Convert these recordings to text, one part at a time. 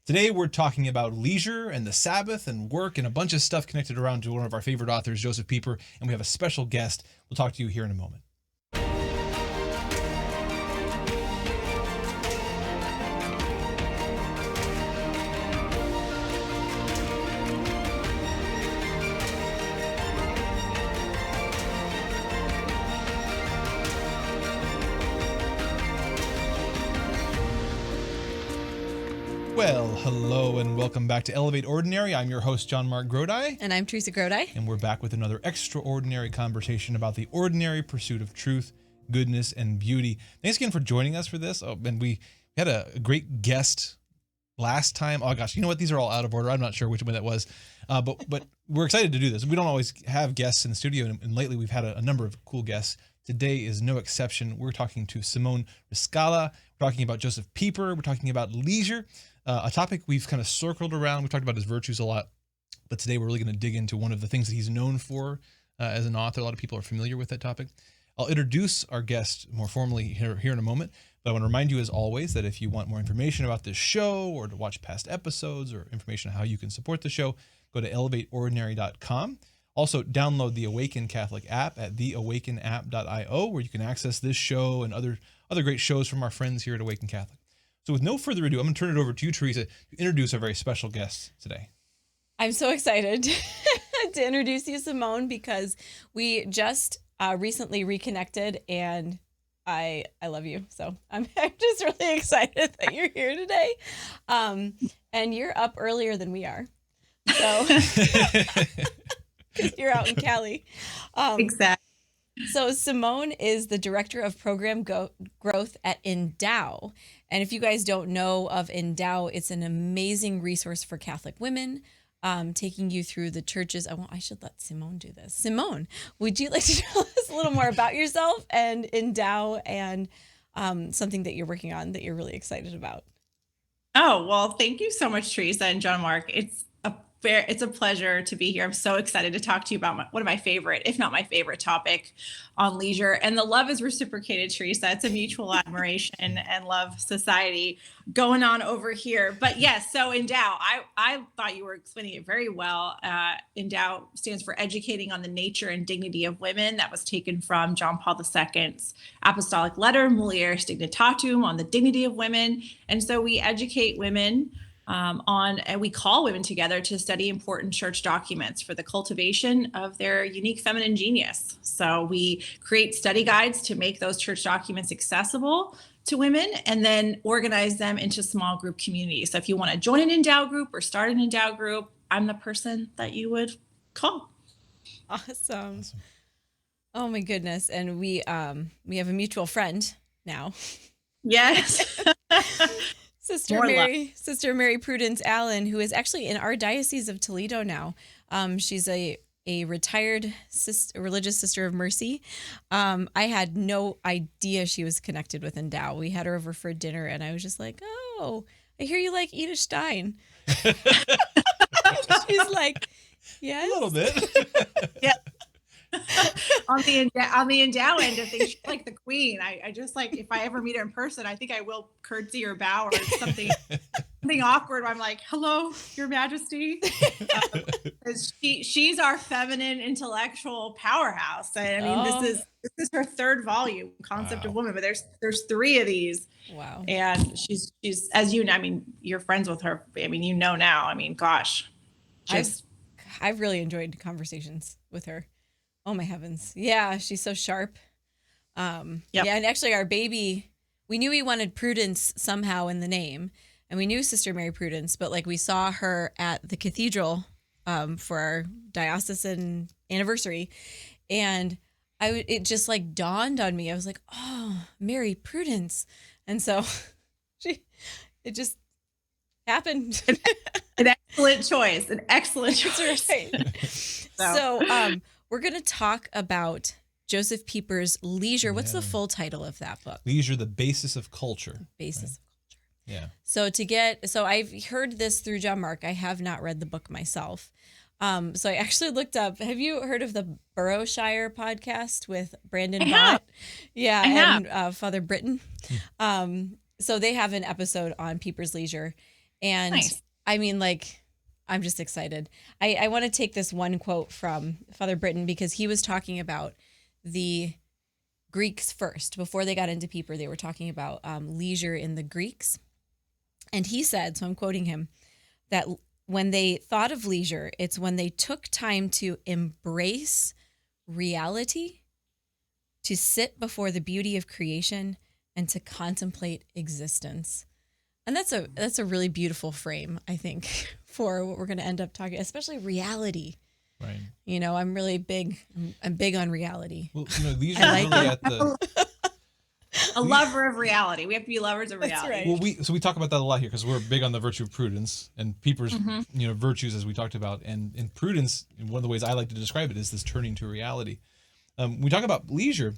Today we're talking about leisure and the Sabbath and work and a bunch of stuff connected around to one of our favorite authors, Josef Pieper, and we have a special guest. We'll talk to you here in a moment. Well, hello and welcome back to Elevate Ordinary. I'm your host, JonMarc Grodi. And I'm Teresa Grodi. And we're back with another extraordinary conversation about the ordinary pursuit of truth, goodness, and beauty. Thanks again for joining us for this. And we had a great guest last time. Oh gosh, you know what? These are all out of order. I'm not sure which one that was. But we're excited to do this. We don't always have guests in the studio, and lately we've had a number of cool guests. Today is no exception. We're talking to Simone Rizkallah. We're talking about Josef Pieper. We're talking about leisure. A topic we've kind of circled around. We talked about his virtues a lot, but today we're really going to dig into one of the things that he's known for as an author. A lot of people are familiar with that topic. I'll introduce our guest more formally here in a moment, but I want to remind you as always that if you want more information about this show or to watch past episodes or information on how you can support the show, go to elevateordinary.com. Also, download the Awaken Catholic app at theawakenapp.io, where you can access this show and other great shows from our friends here at Awaken Catholic. So with no further ado, I'm going to turn it over to you, Teresa, to introduce our very special guest today. I'm so excited to introduce you, Simone, because we just recently reconnected, and I love you. So I'm just really excited that you're here today. And you're up earlier than we are. So you're out in Cali. Exactly. So Simone is the Director of Program Growth at Endow. And if you guys don't know of Endow, it's an amazing resource for Catholic women, taking you through the churches. I should let Simone do this. Simone, would you like to tell us a little more about yourself and Endow and something that you're working on that you're really excited about? Oh, well, thank you so much, Teresa and JonMarc. It's a pleasure to be here. I'm so excited to talk to you about one of my favorite, if not my favorite topic on leisure. And the love is reciprocated, Teresa. It's a mutual admiration and love society going on over here. But yes, so Endow, I thought you were explaining it very well. Endow stands for Educating on the Nature and Dignity of Women. That was taken from John Paul II's apostolic letter, Mulieris Dignitatum, on the dignity of women. And so we educate women and we call women together to study important church documents for the cultivation of their unique feminine genius. So we create study guides to make those church documents accessible to women and then organize them into small group communities. So if you want to join an Endow group or start an Endow group, I'm the person that you would call. Awesome. Oh my goodness. And we have a mutual friend now. Yes. Sister Mary Prudence Allen, who is actually in our Diocese of Toledo now. She's a retired religious sister of mercy. I had no idea she was connected with Endow. We had her over for dinner, and I was just like, "Oh, I hear you like Edith Stein." She's like, "Yes, A little bit." Yeah. on the Endow end of things, she's like the queen. I just like, if I ever meet her in person, I think I will curtsy or bow or something awkward where I'm like, "Hello, Your Majesty." She's our feminine intellectual powerhouse. I mean, this is her third volume, Concept of Woman, but there's three of these. Wow. And she's as you know, I mean, you're friends with her. I mean, you know now. I mean, gosh, I've really enjoyed conversations with her. Oh my heavens. Yeah, she's so sharp. Yep. Yeah, and actually our baby, we knew we wanted Prudence somehow in the name, and we knew Sister Mary Prudence, but like we saw her at the cathedral for our diocesan anniversary, and it just like dawned on me. I was like, "Oh, Mary Prudence." And so it just happened. An excellent choice. Right. So we're going to talk about Josef Pieper's Leisure. What's the full title of that book? Leisure, the Basis of Culture. Basis of Culture. Yeah. So I've heard this through JonMarc. I have not read the book myself. So I actually looked up, have you heard of the Burrowshire podcast with Brandon Bott? Yeah. And Father Britton. So they have an episode on Peepers Leisure. And Nice. I mean, like, I'm just excited. I want to take this one quote from Father Britton, because he was talking about the Greeks first. Before they got into Pieper, they were talking about leisure in the Greeks. And he said, so I'm quoting him, that when they thought of leisure, it's when they took time to embrace reality, to sit before the beauty of creation, and to contemplate existence. And that's a really beautiful frame, I think, for what we're going to end up talking, especially reality. Right. You know, I'm really big. I'm big on reality. Well, these are really at the A lover of reality. We have to be lovers of reality. That's right. well, we talk about that a lot here because we're big on the virtue of prudence and Pieper's virtues, as we talked about, and in prudence, one of the ways I like to describe it is this turning to reality. We talk about leisure.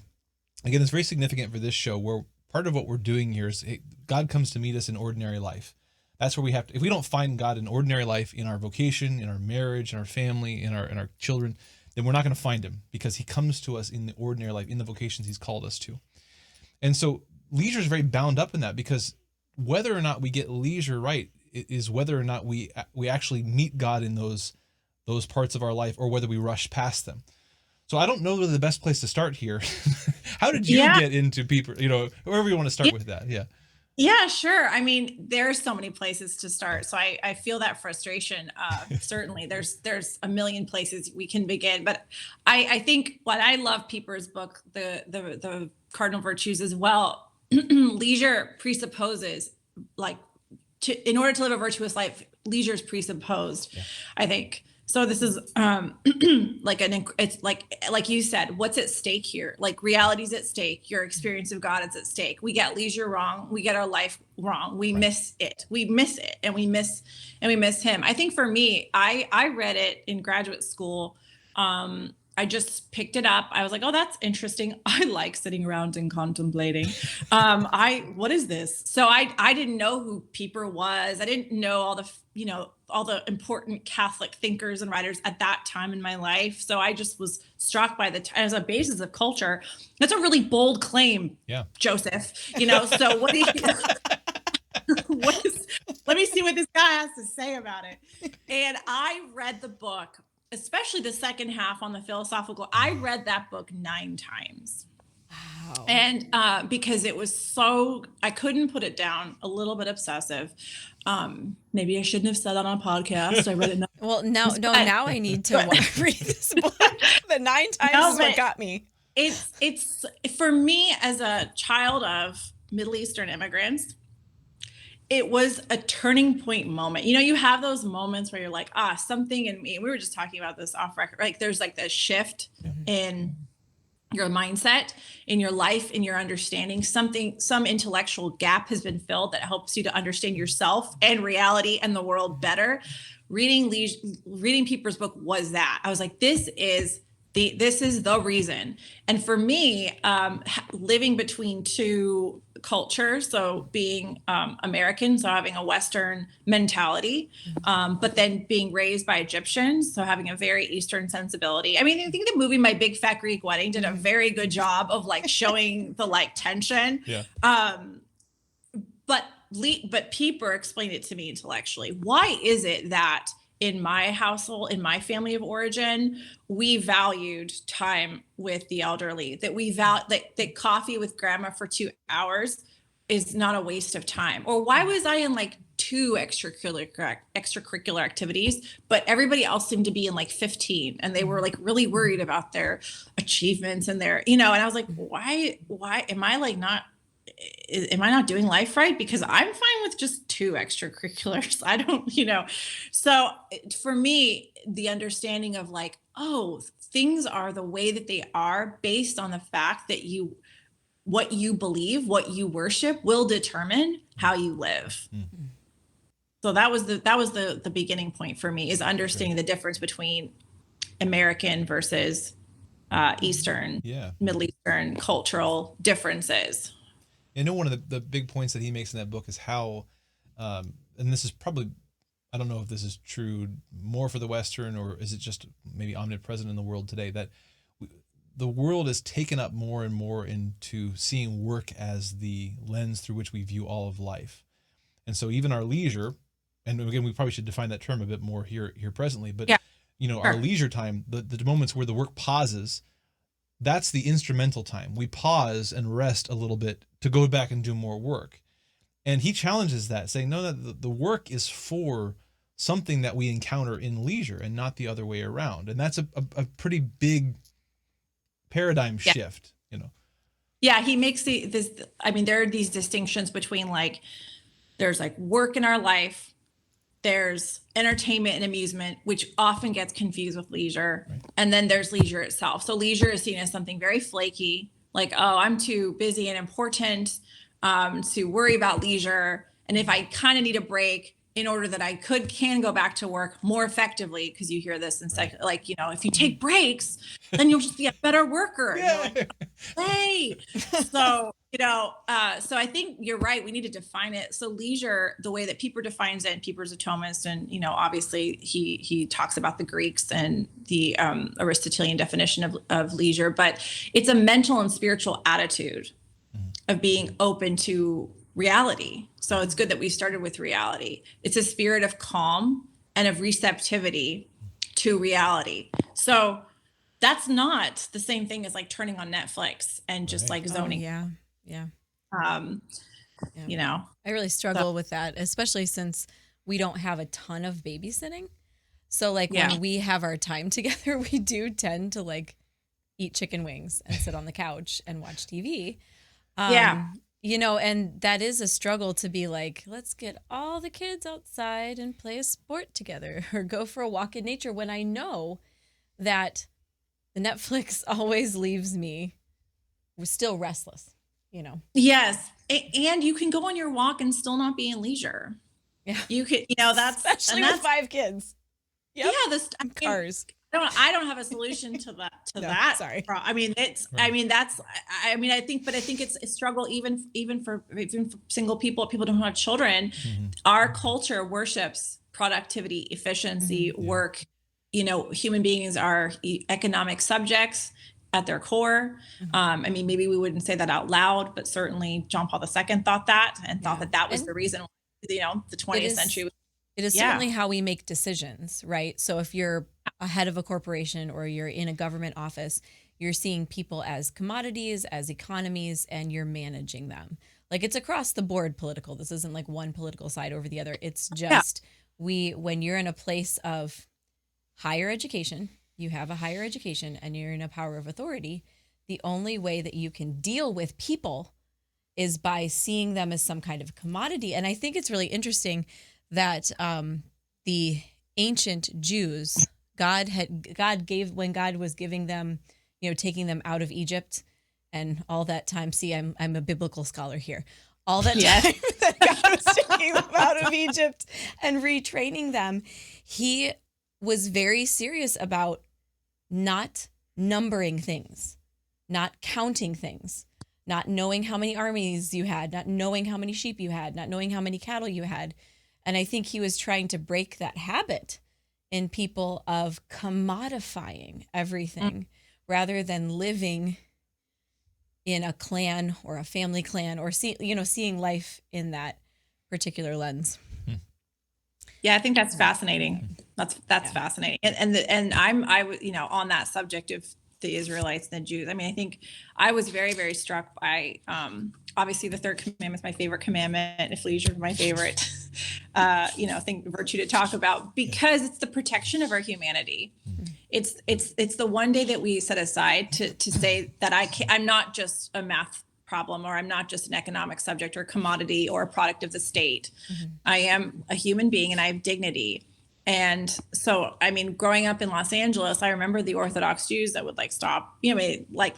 Again, it's very significant for this show, where part of what we're doing here is God comes to meet us in ordinary life. That's where we have to, if we don't find God in ordinary life, in our vocation, in our marriage, in our family, in our children, then we're not going to find him, because he comes to us in the ordinary life, in the vocations he's called us to. And so leisure is very bound up in that, because whether or not we get leisure right is whether or not we actually meet God in those parts of our life, or whether we rush past them. So I don't know the best place to start here. How did you get into Pieper? Wherever you want to start with that. Yeah. Yeah, sure. I mean, there's so many places to start. So I feel that frustration. Certainly there's a million places we can begin. But I think what I love Pieper's book, the Cardinal Virtues as well, leisure presupposes, like, in order to live a virtuous life, leisure is presupposed, I think. So this is it's like you said, what's at stake here? Like, reality's at stake. Your experience of God is at stake. We get leisure wrong. We get our life wrong. We miss it. We miss it, and we miss him. I think for me, I read it in graduate school. I just picked it up. I was like, oh, that's interesting. I like sitting around and contemplating. What is this? So I didn't know who Pieper was. I didn't know all the important Catholic thinkers and writers at that time in my life. So I just was struck by as a basis of culture. That's a really bold claim, Joseph. So what do you, let me see what this guy has to say about it. And I read the book, especially the second half on the philosophical. I read that book 9 times. Wow. And because it was I couldn't put it down, a little bit obsessive. Maybe I shouldn't have said that on a podcast. I read it. Well, now I need to read this book. The 9 times is what got me. It's for me, as a child of Middle Eastern immigrants, it was a turning point moment. You have those moments where you're like, something in me. We were just talking about this off record. Like, there's like this shift in your mindset, in your life, in your understanding. Some intellectual gap has been filled that helps you to understand yourself and reality and the world better. Reading Pieper's book was that. I was like, this is the reason. And for me, living between two cultures, so being American, so having a Western mentality, but then being raised by Egyptians, so having a very Eastern sensibility. I mean, I think the movie My Big Fat Greek Wedding did a very good job of like showing the like tension. Yeah. But Pieper explained it to me intellectually. Why is it that in my household, in my family of origin, we valued time with the elderly, that coffee with grandma for 2 hours is not a waste of time? Or why was I in like 2 extracurricular activities, but everybody else seemed to be in like 15, and they were like really worried about their achievements and their, and I was like, why am I not doing life right? Because I'm fine with just 2 extracurriculars. I don't, So for me, the understanding of like, things are the way that they are based on the fact that what you believe, what you worship will determine how you live. Mm-hmm. So that was the beginning point for me, is understanding the difference between American versus Eastern, Middle Eastern cultural differences. I know one of the big points that he makes in that book is how, and this is probably, I don't know if this is true more for the Western, or is it just maybe omnipresent in the world today, that the world is taken up more and more into seeing work as the lens through which we view all of life. And so even our leisure, and again, we probably should define that term a bit more here presently, but Yeah. Our leisure time, the moments where the work pauses, that's the instrumental time. We pause and rest a little bit to go back and do more work. And he challenges that, saying, no, the work is for something that we encounter in leisure and not the other way around. And that's a pretty big paradigm shift, Yeah, he makes there are these distinctions between there's work in our life, there's entertainment and amusement, which often gets confused with leisure. Right. And then there's leisure itself. So leisure is seen as something very flaky, I'm too busy and important to worry about leisure. And if I kind of need a break in order that I can go back to work more effectively, because you hear this in if you take breaks, then you'll just be a better worker. Yeah. Hey, so so I think you're right. We need to define it. So leisure, the way that Pieper defines it, and Pieper's a Thomist, and obviously he talks about the Greeks and the Aristotelian definition of leisure, but it's a mental and spiritual attitude of being open to reality. So it's good that we started with reality. It's a spirit of calm and of receptivity to reality. So that's not the same thing as turning on Netflix and just zoning. Oh, yeah. I really struggle with that, especially since we don't have a ton of babysitting. So when we have our time together, we do tend to eat chicken wings and sit on the couch and watch TV. And that is a struggle to be let's get all the kids outside and play a sport together or go for a walk in nature, when I know that the Netflix always leaves me still restless, Yes. And you can go on your walk and still not be in leisure. Yeah. You could, that's especially with 5 kids. Yep. Yeah. Cars. I don't have a solution to that. Sorry. I think it's a struggle even for single people who don't have children. Mm-hmm. Our culture worships productivity, efficiency, work. Human beings are economic subjects at their core. Mm-hmm. Maybe we wouldn't say that out loud, but certainly John Paul II thought that and thought that was the reason, the 20th century. It is certainly how we make decisions, right? So if you're a head of a corporation or you're in a government office, you're seeing people as commodities, as economies, and you're managing them. It's across the board political. This isn't one political side over the other. It's just when you're in a place of higher education, you have a higher education and you're in a power of authority, the only way that you can deal with people is by seeing them as some kind of commodity. And I think it's really interesting that the ancient Jews, God gave, when God was giving them, taking them out of Egypt and all that time. See, I'm a biblical scholar here. All that time that God was taking them out of Egypt and retraining them, he was very serious about not numbering things, not counting things, not knowing how many armies you had, not knowing how many sheep you had, not knowing how many cattle you had. And I think he was trying to break that habit in people of commodifying everything rather than living in a clan or a family clan or seeing life in that particular lens. Yeah, I think that's fascinating. That's fascinating. And I on that subject of the Israelites and the Jews. I think I was very, very struck by obviously the third commandment is my favorite commandment. If leisure is my favorite, virtue to talk about, because it's the protection of our humanity. It's the one day that we set aside to say that I'm not just a math problem, or I'm not just an economic subject or commodity or a product of the state. Mm-hmm. I am a human being and I have dignity. And so, growing up in Los Angeles, I remember the Orthodox Jews that would stop,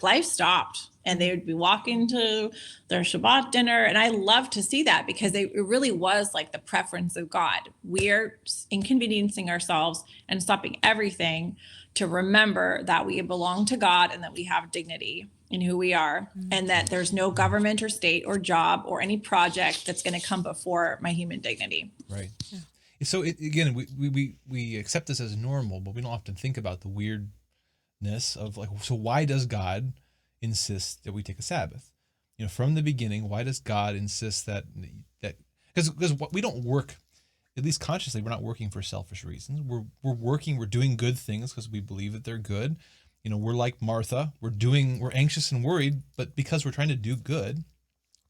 life stopped and they would be walking to their Shabbat dinner. And I love to see that because it really was the preference of God. We're inconveniencing ourselves and stopping everything to remember that we belong to God and that we have dignity in who we are, and that there's no government or state or job or any project that's going to come before my human dignity. Right. Yeah. So again, we accept this as normal, but we don't often think about the weirdness of so why does God insist that we take a Sabbath? From the beginning, why does God insist that because we don't work at least consciously, we're not working for selfish reasons. We're doing good things because we believe that they're good. We're like Martha. We're anxious and worried, but because we're trying to do good,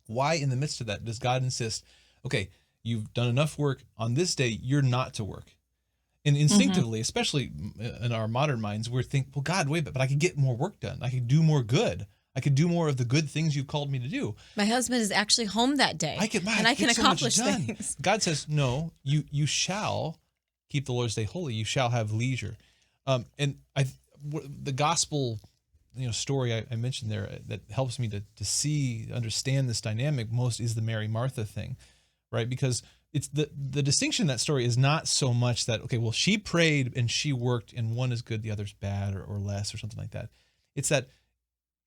why in the midst of that does God insist, okay, you've done enough work on this day, you're not to work? And instinctively, especially in our modern minds, we're thinking, well, God, wait, but I could get more work done. I could do more good. I could do more of the good things you've called me to do. My husband is actually home that day, I can accomplish things. God says, no, you shall keep the Lord's day holy. You shall have leisure. And the gospel, story I mentioned there that helps me to understand this dynamic most is the Mary Martha thing, right? Because it's the distinction in that story is not so much that, okay, well, she prayed and she worked and one is good, the other's bad or less or something like that. It's that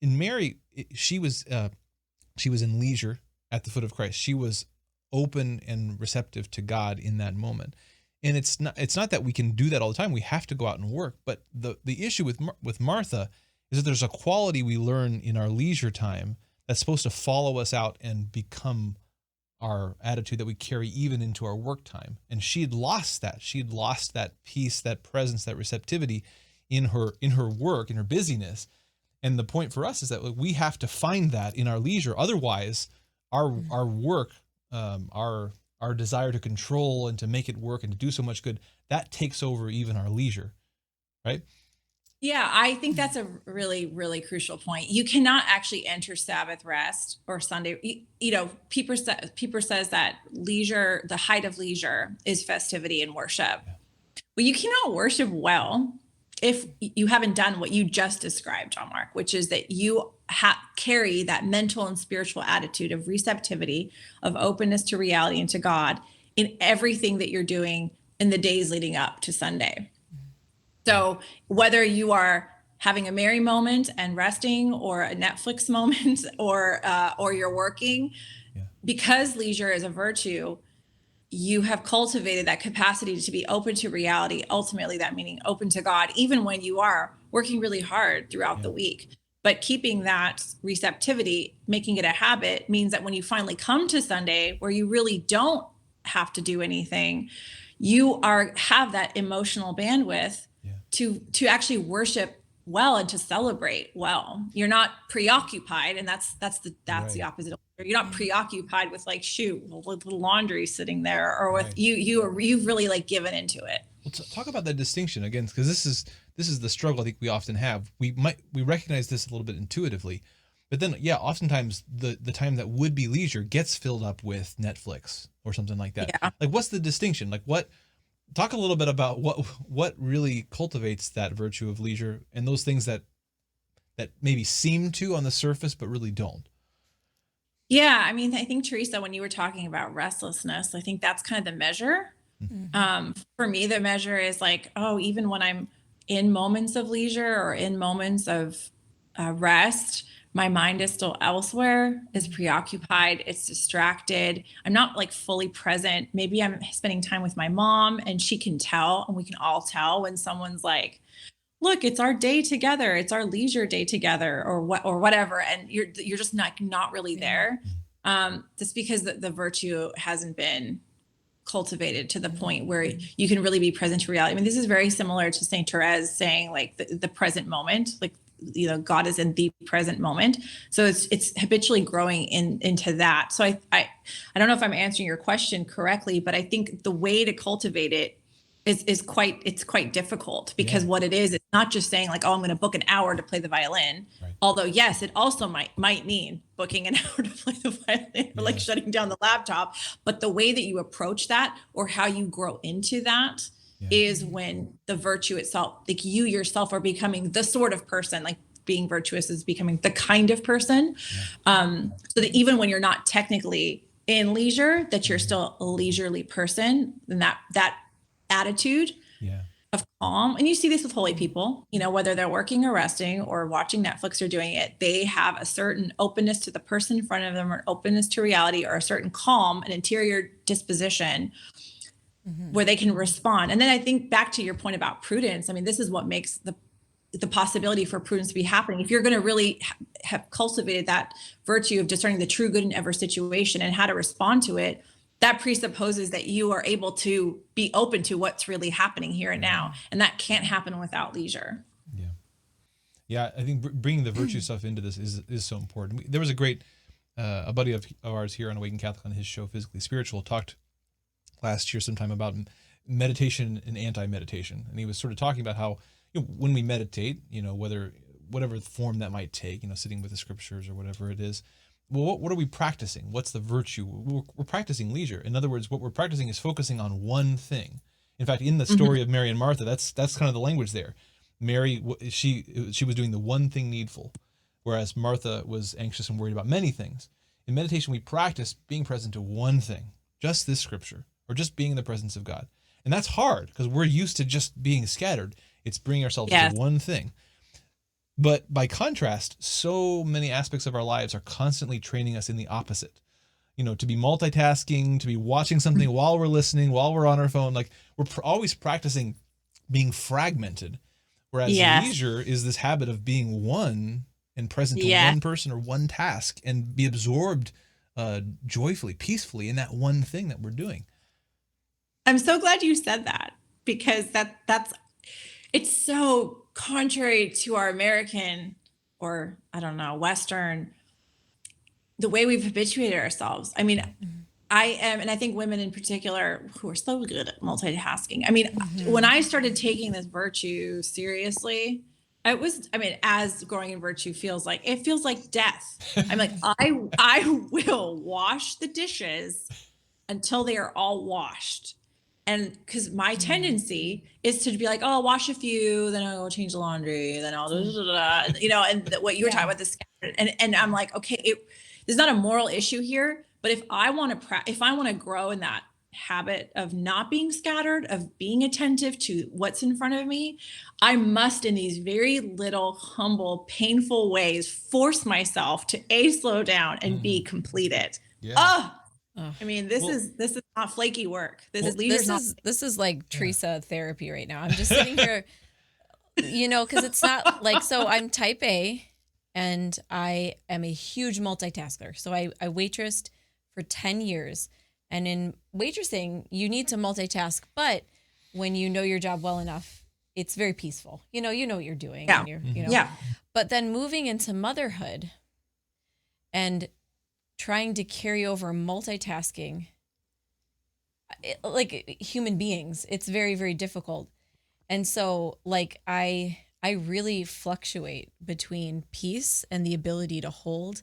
in Mary, she was in leisure at the foot of Christ. She was open and receptive to God in that moment. And it's not that we can do that all the time. We have to go out and work. But the issue with Martha is that there's a quality we learn in our leisure time that's supposed to follow us out and become our attitude that we carry even into our work time. And she had lost that. She had lost that peace, that presence, that receptivity in her work, in her busyness. And the point for us is that we have to find that in our leisure. Otherwise, our work, our desire to control and to make it work and to do so much good, that takes over even our leisure, right? Yeah, I think that's a really, really crucial point. You cannot actually enter Sabbath rest or Sunday. Pieper says that leisure, the height of leisure is festivity and worship. Yeah. But you cannot worship well if you haven't done what you just described, JonMarc, which is that you carry that mental and spiritual attitude of receptivity, of openness to reality and to God in everything that you're doing in the days leading up to Sunday. So whether you are having a Mary moment and resting, or a Netflix moment, or you're working, because leisure is a virtue, you have cultivated that capacity to be open to reality. Ultimately, that meaning open to God, even when you are working really hard throughout the week. But keeping that receptivity, making it a habit, means that when you finally come to Sunday, where you really don't have to do anything, you have that emotional bandwidth to actually worship well and to celebrate well. You're not preoccupied, and that's the opposite. You're not preoccupied with the laundry sitting there, or with you've really given into it. Well, talk about that distinction again, because this is the struggle I think we often have. We recognize this a little bit intuitively, but then oftentimes the time that would be leisure gets filled up with Netflix or something like that. Yeah. What's the distinction? Talk a little bit about what really cultivates that virtue of leisure and those things that maybe seem to on the surface but really don't. Yeah, I mean, I think, Teresa, when you were talking about restlessness, I think that's kind of the measure. Mm-hmm. For me, the measure is even when I'm in moments of leisure or in moments of rest, my mind is still elsewhere, is preoccupied, it's distracted. I'm not fully present. Maybe I'm spending time with my mom, and she can tell, and we can all tell when someone's look, it's our day together, it's our leisure day together, or whatever. And you're just not really there. Just because the virtue hasn't been cultivated to the point where you can really be present to reality. I mean, this is very similar to Saint Therese saying the present moment, God is in the present moment. So it's habitually growing into that. So I don't know if I'm answering your question correctly, but I think the way to cultivate it is quite difficult, because what it is, it's not just saying I'm going to book an hour to play the violin. Right. Although yes, it also might mean booking an hour to play the violin, or shutting down the laptop. But the way that you approach that, or how you grow into that, is when the virtue itself, you yourself are becoming the sort of person, being virtuous is becoming the kind of person. So that even when you're not technically in leisure, that you're still a leisurely person, and that attitude of calm. And you see this with holy people, whether they're working or resting or watching Netflix or doing it, they have a certain openness to the person in front of them, or openness to reality, or a certain calm, an interior disposition, where they can respond. And then I think back to your point about prudence. I mean, this is what makes the possibility for prudence to be happening. If you're going to really have cultivated that virtue of discerning the true good in every situation and how to respond to it, that presupposes that you are able to be open to what's really happening here and now. And that can't happen without leisure. Yeah. Yeah. I think bringing the virtue stuff into this is so important. There was a great, a buddy of ours here on Awakened Catholic on his show, Physically Spiritual, talked last year sometime about meditation and anti-meditation. And he was sort of talking about how, when we meditate, whatever form that might take, sitting with the scriptures or whatever it is, well, what are we practicing? What's the virtue? We're practicing leisure. In other words, what we're practicing is focusing on one thing. In fact, in the story of Mary and Martha, that's kind of the language there. Mary, she was doing the one thing needful, whereas Martha was anxious and worried about many things. In meditation, we practice being present to one thing, just this scripture, or just being in the presence of God. And that's hard because we're used to just being scattered. It's bringing ourselves to one thing. But by contrast, so many aspects of our lives are constantly training us in the opposite. To be multitasking, to be watching something while we're listening, while we're on our phone. Like, we're always practicing being fragmented. Whereas leisure is this habit of being one and present to one person or one task, and be absorbed joyfully, peacefully in that one thing that we're doing. I'm so glad you said that, because it's so contrary to our American, or I don't know, Western, the way we've habituated ourselves. I mean, and I think women in particular who are so good at multitasking. I mean, when I started taking this virtue seriously, as growing in virtue feels like death. I'm like, I will wash the dishes until they are all washed. And because my tendency is to be like, oh, I'll wash a few, then I'll go change the laundry, then I'll and what you were talking about, this, and I'm like, okay, there's not a moral issue here, but if I want to grow in that habit of not being scattered, of being attentive to what's in front of me, I must, in these very little, humble, painful ways, force myself to slow down and be completed. I mean, this is not flaky work. This is like Teresa therapy right now. I'm just sitting here, because it's not like, so I'm type A and I am a huge multitasker. So I waitressed for 10 years. And in waitressing, you need to multitask. But when you know your job well enough, it's very peaceful. You know what you're doing. Yeah. And But then moving into motherhood and trying to carry over multitasking, like human beings, it's very, very difficult. And so like I really fluctuate between peace and the ability to hold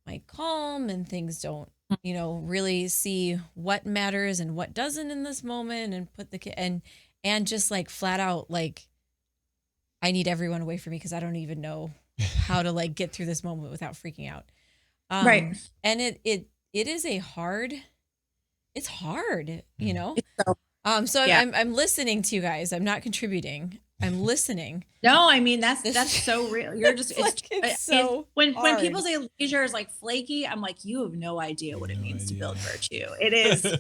my calm, and things don't, really see what matters and what doesn't in this moment, and put and just like flat out, like, I need everyone away from me because I don't even know how to like get through this moment without freaking out. Right. And it is it's hard, So I'm listening to you guys. I'm not contributing. I'm listening. No, I mean, that's so real. You're just, when hard. people say leisure is like flaky, I'm like, you have no idea what it means to build virtue. It is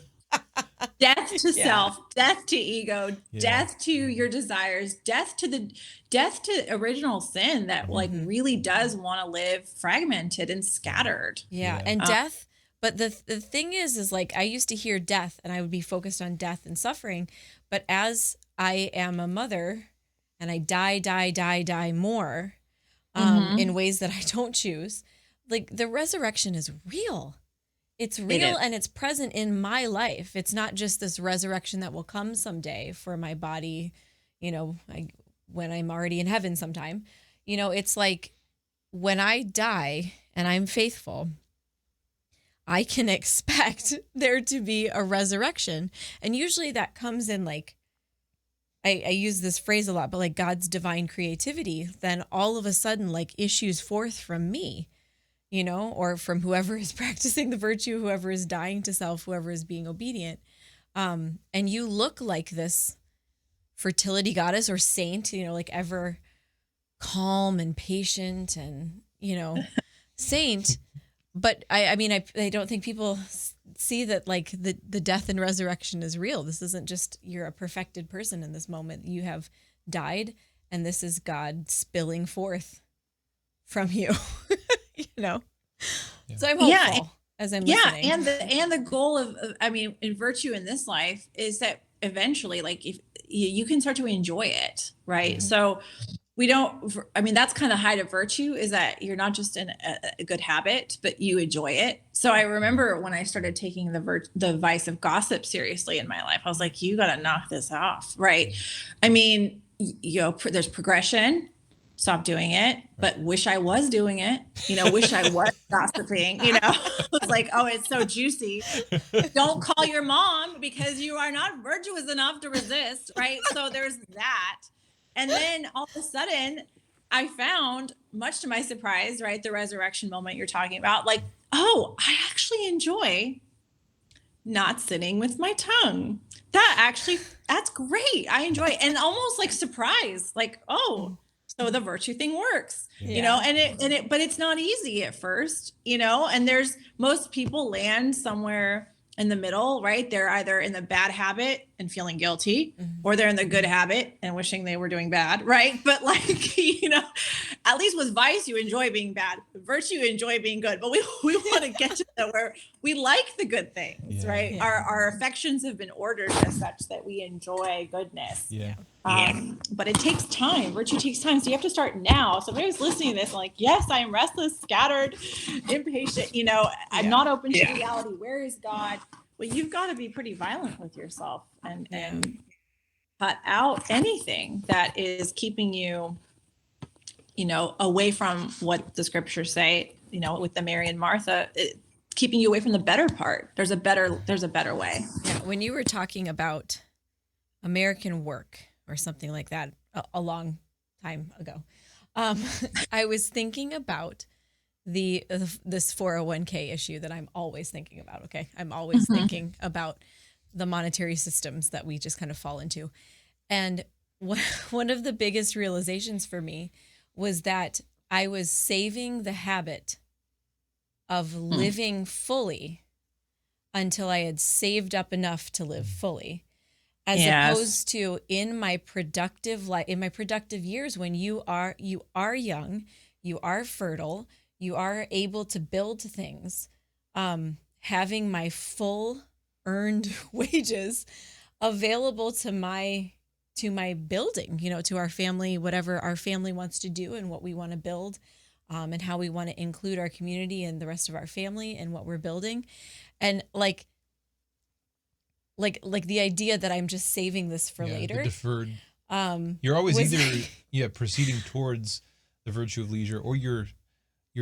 death to self, death to ego, death to your desires, death to original sin that like really does want to live fragmented and scattered. And death. But the thing is like, I used to hear death and I would be focused on death and suffering. But as I am a mother and I die more in ways that I don't choose, like, the resurrection is real. It's real and it's present in my life. It's not just this resurrection that will come someday for my body, when I'm already in heaven sometime. It's like, when I die and I'm faithful, I can expect there to be a resurrection. And usually that comes in like, I use this phrase a lot, but like God's divine creativity, then all of a sudden like issues forth from me, or from whoever is practicing the virtue, whoever is dying to self, whoever is being obedient. And you look like this fertility goddess or saint, like ever calm and patient and, saint. But I mean, I don't think people see that like the death and resurrection is real. This isn't just you're a perfected person in this moment. You have died, and this is God spilling forth from you, So I'm hopeful. as I'm listening. And the goal of I mean, in virtue in this life is that eventually, like, if you can start to enjoy it, right? So we don't, I mean, that's kind of height of virtue, is that you're not just in a good habit, but you enjoy it. So I remember when I started taking the vice of gossip seriously in my life, I was like, you got to knock this off, right? I mean, you know, there's progression. Stop doing it, but wish I was doing it, you know, wish I was gossiping, you know. It's like, oh, it's so juicy. Don't call your mom because you are not virtuous enough to resist, right? So there's that. And then all of a sudden I found, much to my surprise, right, the resurrection moment you're talking about, like, oh, I actually enjoy not sitting with my tongue. That's great. I enjoy it. And almost like surprise, like, oh, so the virtue thing works, you know, but it's not easy at first, you know, and most people land somewhere in the middle, right? They're either in the bad habit and feeling guilty, or they're in the good habit and wishing they were doing bad, right? But like, you know, at least with vice, you enjoy being bad. With virtue, you enjoy being good. But we want to get to that where we like the good things, right? Yeah. Our affections have been ordered as such that we enjoy goodness. But it takes time. Virtue takes time. So you have to start now. So if I was listening to this, like, yes, I am restless, scattered, impatient, you know, I'm not open to reality. Where is God? Well, you've got to be pretty violent with yourself and cut out anything that is keeping you, you know, away from what the scriptures say, you know, with the Mary and Martha, keeping you away from the better part. There's a better way. Yeah. When you were talking about American work or something like that a long time ago, I was thinking about this 401k issue that I'm always thinking about. Okay. I'm always thinking about the monetary systems that we just kind of fall into. And one of the biggest realizations for me was that I was saving the habit of living fully until I had saved up enough to live fully, as opposed to in my productive life, in my productive years, when you are young, you are fertile, you are able to build things, having my full earned wages available to my building, you know, to our family, whatever our family wants to do and what we want to build, and how we want to include our community and the rest of our family and what we're building. And like the idea that I'm just saving this for later. The deferred. You're always either proceeding towards the virtue of leisure, or you're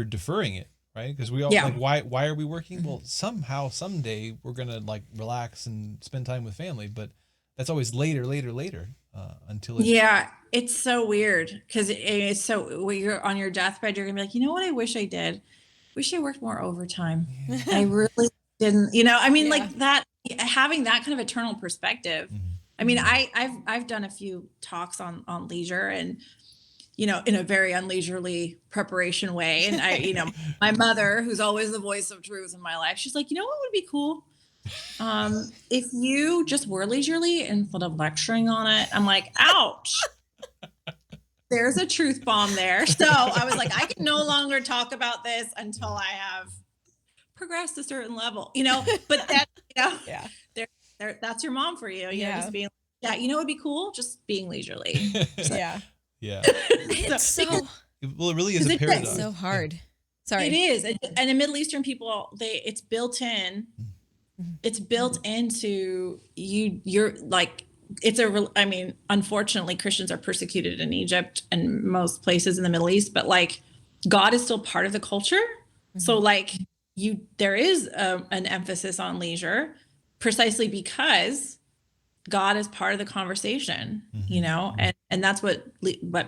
deferring it, right? Because we all like, why are we working? Well, somehow, someday we're gonna like relax and spend time with family, but that's always later, until it's it's so weird, because it's so, when you're on your deathbed, you're gonna be like, you know what I wish I did? Wish I worked more overtime. I really didn't, you know, I mean, like that, having that kind of eternal perspective. I mean, I've done a few talks on leisure, and, you know, in a very unleisurely preparation way. And I, you know, my mother, who's always the voice of truth in my life, she's like, you know what would be cool? If you just were leisurely instead of lecturing on it. I'm like, ouch. There's a truth bomb there. So I was like, I can no longer talk about this until I have progressed a certain level, you know, but that, you know, that's your mom for you. You know, just being, you know, it'd be cool. Just being leisurely. So, It's so, well, it really is a paradox. It's so hard. Sorry. It is. And the Middle Eastern people, it's built in. It's built into you. You're like, I mean, unfortunately, Christians are persecuted in Egypt and most places in the Middle East, but like, God is still part of the culture. So like there is an emphasis on leisure, precisely because God is part of the conversation, you know, and that's what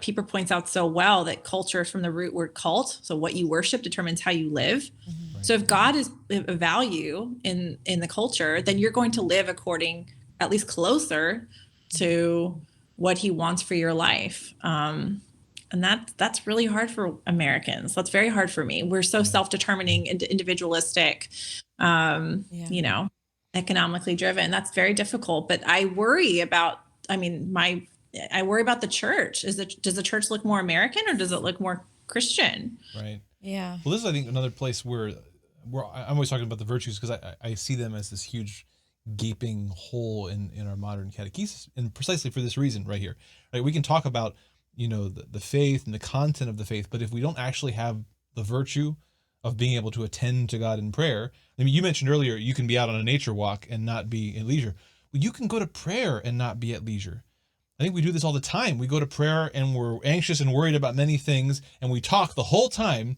Pieper points out so well, that culture is from the root word cult. So what you worship determines how you live. So if God is a value in the culture, then you're going to live according, at least closer to what he wants for your life. And that's really hard for Americans. That's very hard for me. We're so self-determining and individualistic, you know, economically driven. That's very difficult. But I worry about, I worry about the church. Does the church look more American, or does it look more Christian? Right. Yeah. Well, this is, I think, another place where I'm always talking about the virtues because I see them as this huge gaping hole in our modern catechesis, and precisely for this reason right here. Right? We can talk about, the faith and the content of the faith, but if we don't actually have the virtue of being able to attend to God in prayer, I mean, you mentioned earlier you can be out on a nature walk and not be in leisure. Well, you can go to prayer and not be at leisure. I think we do this all the time. We go to prayer and we're anxious and worried about many things, and we talk the whole time,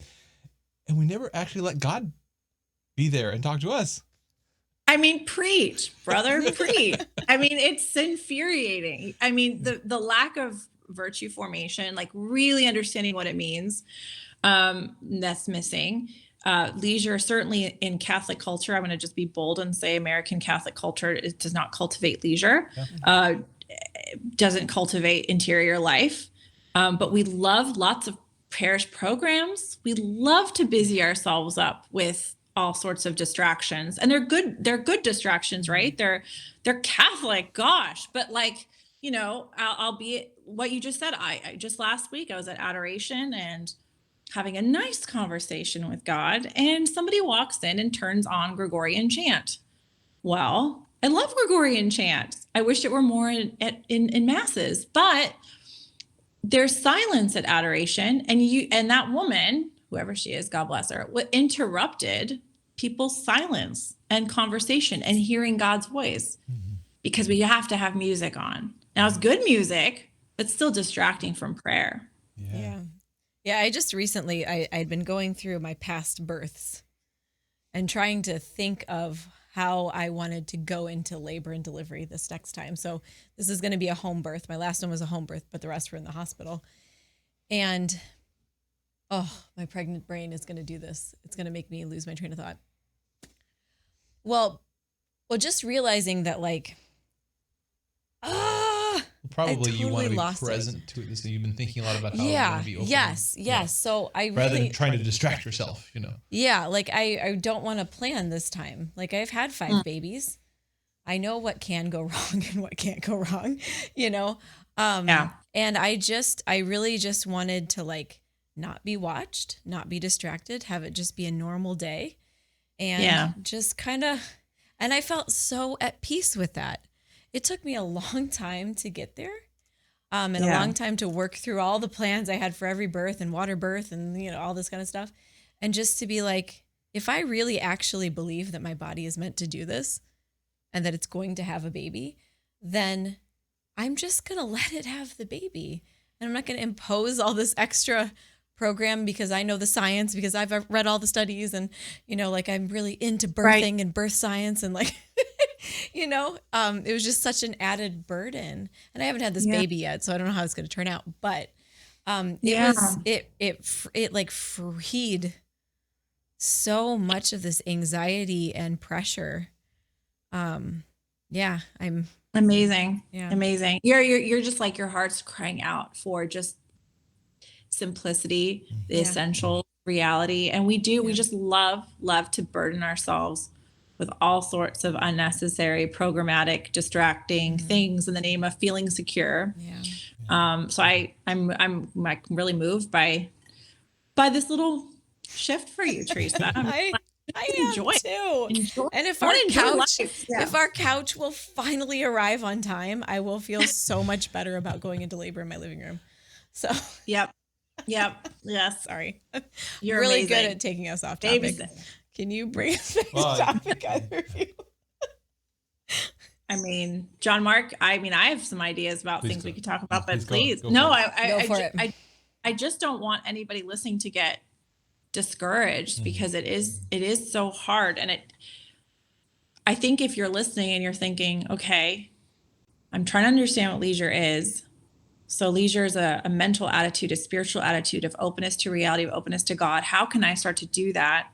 and we never actually let God be there and talk to us. I mean, preach, brother, preach. I mean, it's infuriating. I mean, the lack of virtue formation, like really understanding what it means, that's missing. Leisure, certainly in Catholic culture, I'm going to just be bold and say American Catholic culture, it does not cultivate leisure, doesn't cultivate interior life. But we love lots of parish programs. We love to busy ourselves up with all sorts of distractions, and they're good distractions, right? They're Catholic, gosh, but like, I'll be what you just said. I just last week I was at adoration and having a nice conversation with God, and somebody walks in and turns on Gregorian chant. Well, I love Gregorian chant. I wish it were more in masses, but there's silence at adoration, and that woman, whoever she is, God bless her, interrupted people's silence and conversation and hearing God's voice, because we have to have music on. Now, it's good music, but still distracting from prayer. Yeah. I just recently, I'd been going through my past births and trying to think of how I wanted to go into labor and delivery this next time. So this is going to be a home birth. My last one was a home birth, but the rest were in the hospital. And my pregnant brain is going to do this. It's going to make me lose my train of thought. Well, just realizing that, like, probably you want to be present to it. So you've been thinking a lot about how you want to be open. Yes. So rather than trying to distract yourself, Yeah, like I don't want to plan this time. Like, I've had 5 babies. I know what can go wrong and what can't go wrong, And I really just wanted to, like, not be watched, not be distracted, have it just be a normal day. And just kind of, and I felt so at peace with that. It took me a long time to get there, and a long time to work through all the plans I had for every birth and water birth and, all this kind of stuff. And just to be like, if I really actually believe that my body is meant to do this and that it's going to have a baby, then I'm just going to let it have the baby. And I'm not going to impose all this extra program because I know the science, because I've read all the studies, and, like, I'm really into birthing and birth science, and, like, it was just such an added burden. And I haven't had this baby yet, so I don't know how it's going to turn out, but it like freed so much of this anxiety and pressure. I'm amazing. Yeah. Amazing. You're just like, your heart's crying out for just simplicity, the essential reality. And we just love to burden ourselves with all sorts of unnecessary, programmatic, distracting things in the name of feeling secure. So I'm like really moved by this little shift for you, Teresa. I am too. And if our couch will finally arrive on time, I will feel so much better about going into labor in my living room. So Yep. Yes. Sorry. You're really amazing. Good at taking us off topic. Can you bring us back to topic either of you? I mean, JonMarc, I have some ideas about things we could talk about, but please. Go no, for it. I just don't want anybody listening to get discouraged, because it is so hard. And I think if you're listening and you're thinking, okay, I'm trying to understand what leisure is. So leisure is a mental attitude, a spiritual attitude of openness to reality, of openness to God. How can I start to do that?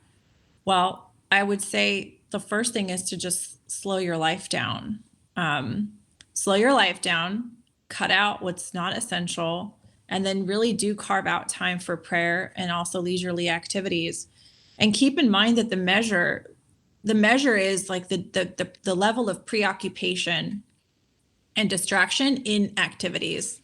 Well, I would say the first thing is to just slow your life down. Slow your life down, cut out what's not essential, and then really do carve out time for prayer and also leisurely activities. And keep in mind that the measure is like the level of preoccupation and distraction in activities.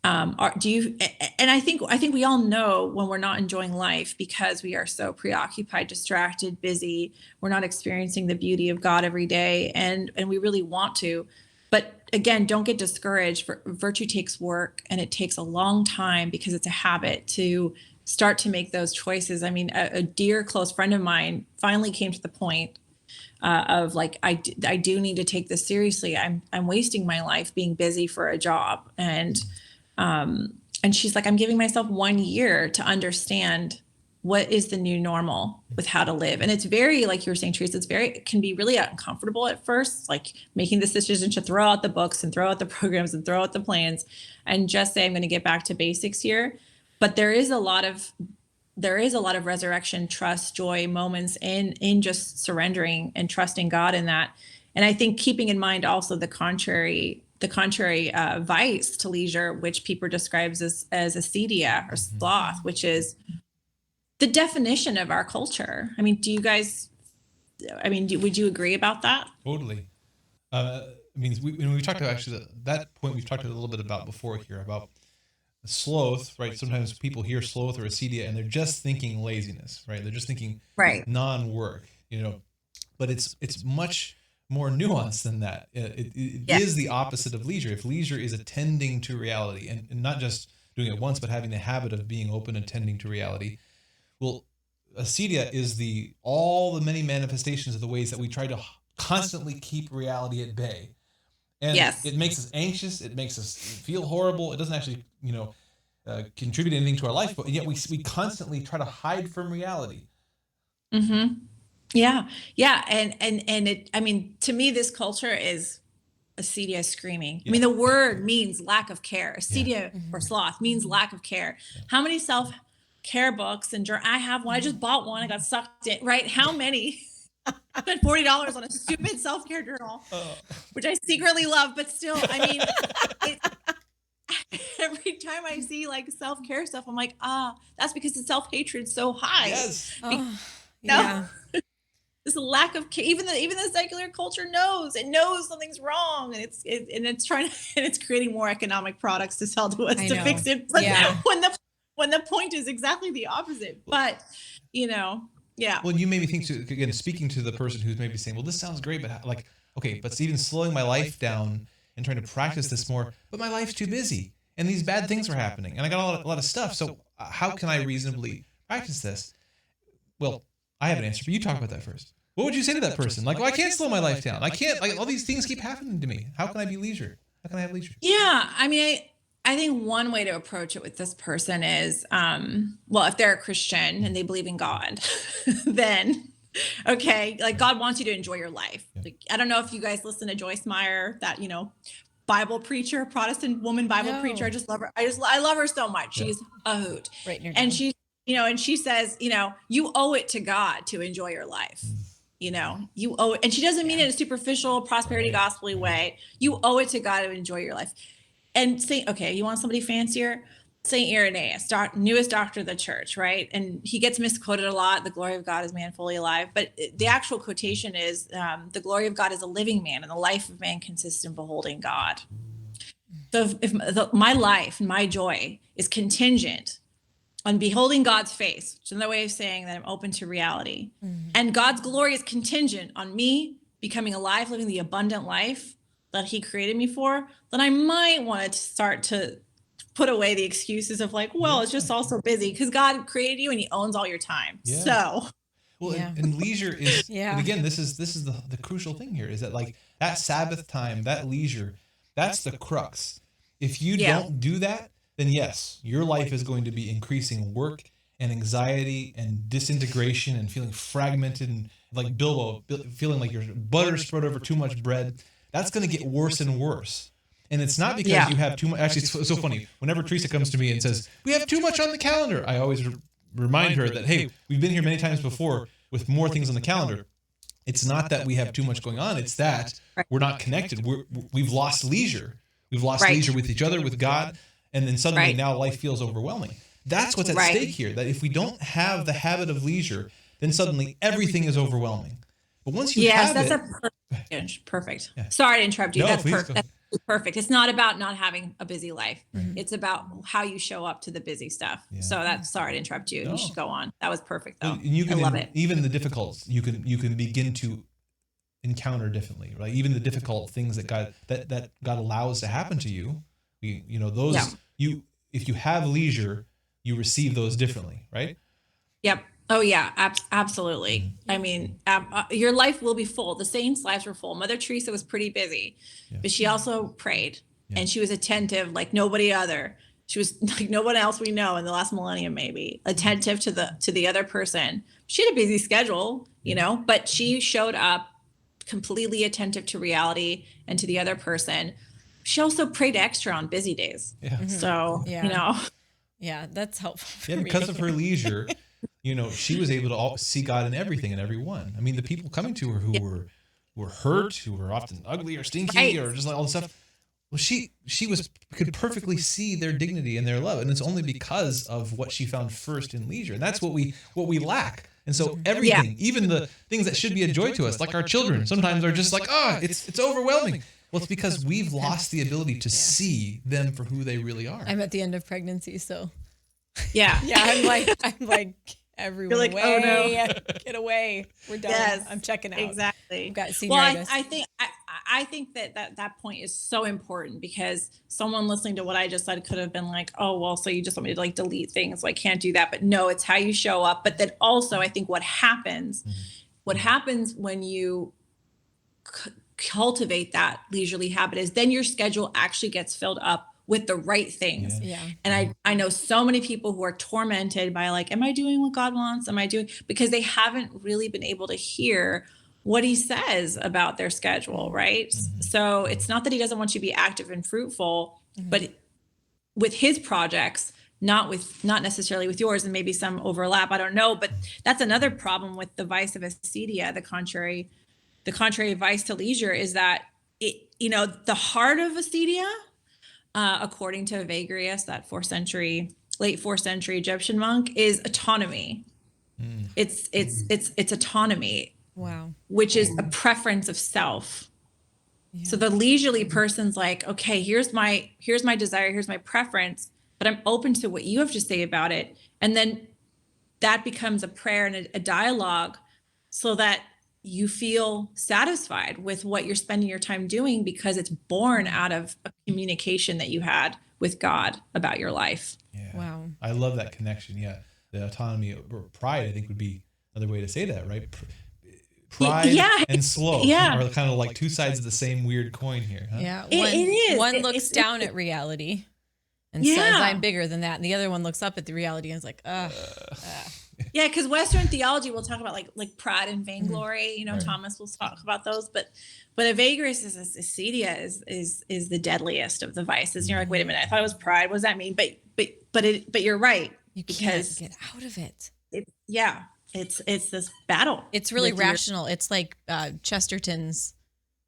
Do you, and I think we all know when we're not enjoying life because we are so preoccupied, distracted, busy, we're not experiencing the beauty of God every day. And we really want to, but again, don't get discouraged. Virtue takes work, and it takes a long time because it's a habit to start to make those choices. I mean, a dear close friend of mine finally came to the point of like, I do need to take this seriously. I'm wasting my life being busy for a job. And she's like, I'm giving myself 1 year to understand what is the new normal with how to live. And it's very, like you were saying, Teresa, it can be really uncomfortable at first, like making this decision to throw out the books and throw out the programs and throw out the plans and just say, I'm going to get back to basics here. But there is a lot of resurrection, trust, joy moments in just surrendering and trusting God in that. And I think keeping in mind also the contrary vice to leisure, which Pieper describes as acedia or sloth, which is the definition of our culture. I mean, would you agree about that? Totally. I mean, we talked about actually that point we've talked a little bit about before here about sloth, right? Sometimes people hear sloth or acedia and they're just thinking laziness, right? They're just thinking non-work, but it's much more nuanced than that. It is the opposite of leisure. If leisure is attending to reality and not just doing it once, but having the habit of being open and tending to reality, well, acedia is all the many manifestations of the ways that we try to constantly keep reality at bay. And it makes us anxious. It makes us feel horrible. It doesn't actually, contribute anything to our life, but yet we constantly try to hide from reality. Mm-hmm. Yeah. Yeah. And it, I mean, to me, this culture is acedia screaming. Yeah. I mean, the word means lack of care. Acedia or sloth means lack of care. Yeah. How many self-care books and I have one. I just bought one. I got sucked in, right? How many? I spent $40 on a stupid self-care journal, which I secretly love, but still, I mean, every time I see like self-care stuff, I'm like, that's because the self-hatred's so high. Yes. This lack of care, even the secular culture knows something's wrong, and it's trying to, and it's creating more economic products to sell to us to fix it. But when the point is exactly the opposite. But yeah. Well, you made me think too, again, speaking to the person who's maybe saying, well, this sounds great, but like, okay, but even slowing my life down and trying to practice this more, but my life's too busy and these bad things are happening and I got a lot of stuff. So how can I reasonably practice this? Well, I have an answer, but you talk about that first. What would you say to that person? Like, well, I can't slow my life down. I can't, like, all these things keep happening to me. How can I be leisure? How can I have leisure? Yeah. I mean, I think one way to approach it with this person is, well, if they're a Christian and they believe in God, then, okay, like God wants you to enjoy your life. Yeah. Like, I don't know if you guys listen to Joyce Meyer, that, Bible preacher, Protestant woman Bible preacher. I just love her. I love her so much. She's a hoot. Right. And she, and she says, you owe it to God to enjoy your life. You owe it. And she doesn't mean it in a superficial prosperity gospel-y way. You owe it to God to enjoy your life. And you want somebody fancier? St. Irenaeus, newest doctor of the church, right? And he gets misquoted a lot. The glory of God is man fully alive. But the actual quotation is, the glory of God is a living man, and the life of man consists in beholding God. So if my life, my joy is contingent on beholding God's face, which is another way of saying that I'm open to reality, and God's glory is contingent on me becoming alive, living the abundant life that he created me for, then I might want to start to put away the excuses of like, well, it's just also busy, because God created you and he owns all your time. Yeah. So, well, and leisure is, and again, this is the crucial thing here, is that like that Sabbath time, that leisure, that's the crux. If you don't do that, then yes, your life is going to be increasing work and anxiety and disintegration and feeling fragmented and like Bilbo, feeling like your butter spread over too much bread. That's going to get worse and worse. And it's not because you have too much. Actually, it's so funny. Whenever Teresa comes to me and says, we have too much on the calendar, I always remind her that, hey, we've been here many times before with more things on the calendar. It's not that we have too much going on. It's that we're not connected. We've lost leisure. We've lost leisure with each other, with God. And then suddenly now life feels overwhelming. That's what's at stake here. That if we don't have the habit of leisure, then suddenly everything is overwhelming. But once you have it. Perfect. Yeah. Sorry to interrupt you. No, That's perfect. Perfect. It's not about not having a busy life. Right. It's about how you show up to the busy stuff. Yeah. So that's, sorry to interrupt you. No. You should go on. That was perfect though. Well, and you can I love it. Even the difficult, you can begin to encounter differently, right? Even the difficult things that God allows to happen to you, those if you have leisure, you receive those differently, right? Yep. Oh yeah, absolutely. Mm-hmm. I mean, your life will be full. The saints' lives were full. Mother Teresa was pretty busy, but she also prayed and she was attentive like nobody other. She was like no one else we know in the last millennium, maybe attentive to the other person. She had a busy schedule, but she showed up completely attentive to reality and to the other person. She also prayed extra on busy days. Yeah. So, Yeah, that's helpful. Yeah, because of her leisure, she was able to see God in everything and everyone. I mean, the people coming to her who were hurt, who were often ugly or stinky or just like all this stuff. Well, she could perfectly see their dignity and their love, and it's only because of what she found first in leisure, and that's what we lack. And so everything, even the things that should be a joy to us, like our children, sometimes are just like, it's overwhelming. Well, it's because we've lost the ability to see them for who they really are. I'm at the end of pregnancy, so yeah, I'm like everyone. You're like, away. oh no, get away. We're done. Yes, I'm checking out. Exactly. I've got senioritis. Well, I think that point is so important because someone listening to what I just said could have been like, oh, well, so you just want me to like delete things. So I can't do that. But no, it's how you show up. But then also I think what happens when you cultivate that leisurely habit is then your schedule actually gets filled up with the right things. Yeah. And I know so many people who are tormented by like, am I doing what God wants? Am I doing, because they haven't really been able to hear what he says about their schedule. Right. So it's not that he doesn't want you to be active and fruitful, but with his projects, not necessarily with yours, and maybe some overlap. I don't know, but that's another problem with the vice of acedia. The contrary vice to leisure is that the heart of acedia, according to Evagrius, that late 4th century Egyptian monk, is autonomy. It's autonomy. Wow. Which is a preference of self. Yeah. So the leisurely person's like, okay, here's my desire, here's my preference, but I'm open to what you have to say about it. And then that becomes a prayer and a dialogue so that you feel satisfied with what you're spending your time doing because it's born out of a communication that you had with God about your life. Yeah. Wow. I love that connection. Yeah. The autonomy or pride, I think, would be another way to say that, right? Pride and sloth are kind of like two sides of the same weird coin here. Huh? Yeah. It is. One looks down at reality and says, I'm bigger than that. And the other one looks up at the reality and is like, Yeah, because Western theology will talk about like pride and vainglory. Right. Thomas will talk about those, but Evagrius is acedia is the deadliest of the vices. And you're like, wait a minute, I thought it was pride. What does that mean? But you're right. You can't get out of it. It's this battle. It's really rational. It's like Chesterton's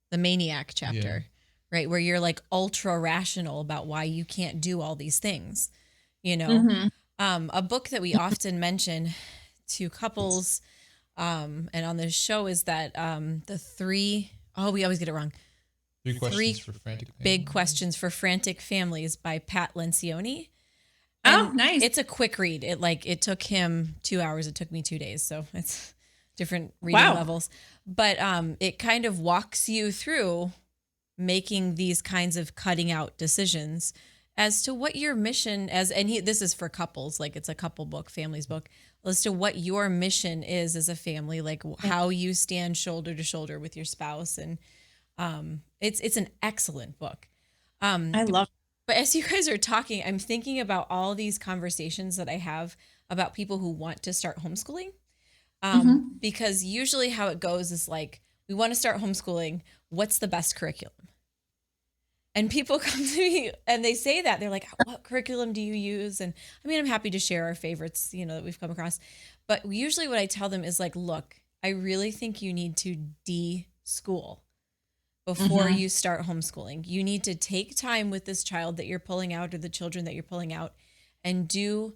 The Maniac chapter, right? Where you're like ultra rational about why you can't do all these things, A book that we often mention to couples and on this show is that we always get it wrong. Big questions for frantic families by Pat Lencioni. And nice. It's a quick read. It took him 2 hours. It took me 2 days. So it's different reading levels, but it kind of walks you through making these kinds of cutting out decisions as to what your mission this is for couples, like it's a couple book, families book, as to what your mission is as a family, like how you stand shoulder to shoulder with your spouse. And it's an excellent book. I love it. But as you guys are talking, I'm thinking about all these conversations that I have about people who want to start homeschooling. Because usually how it goes is like, we want to start homeschooling. What's the best curriculum? And people come to me and they say that. They're like, what curriculum do you use? And I mean, I'm happy to share our favorites, that we've come across. But usually what I tell them is like, look, I really think you need to de-school before you start homeschooling. You need to take time with this child that you're pulling out or the children that you're pulling out and do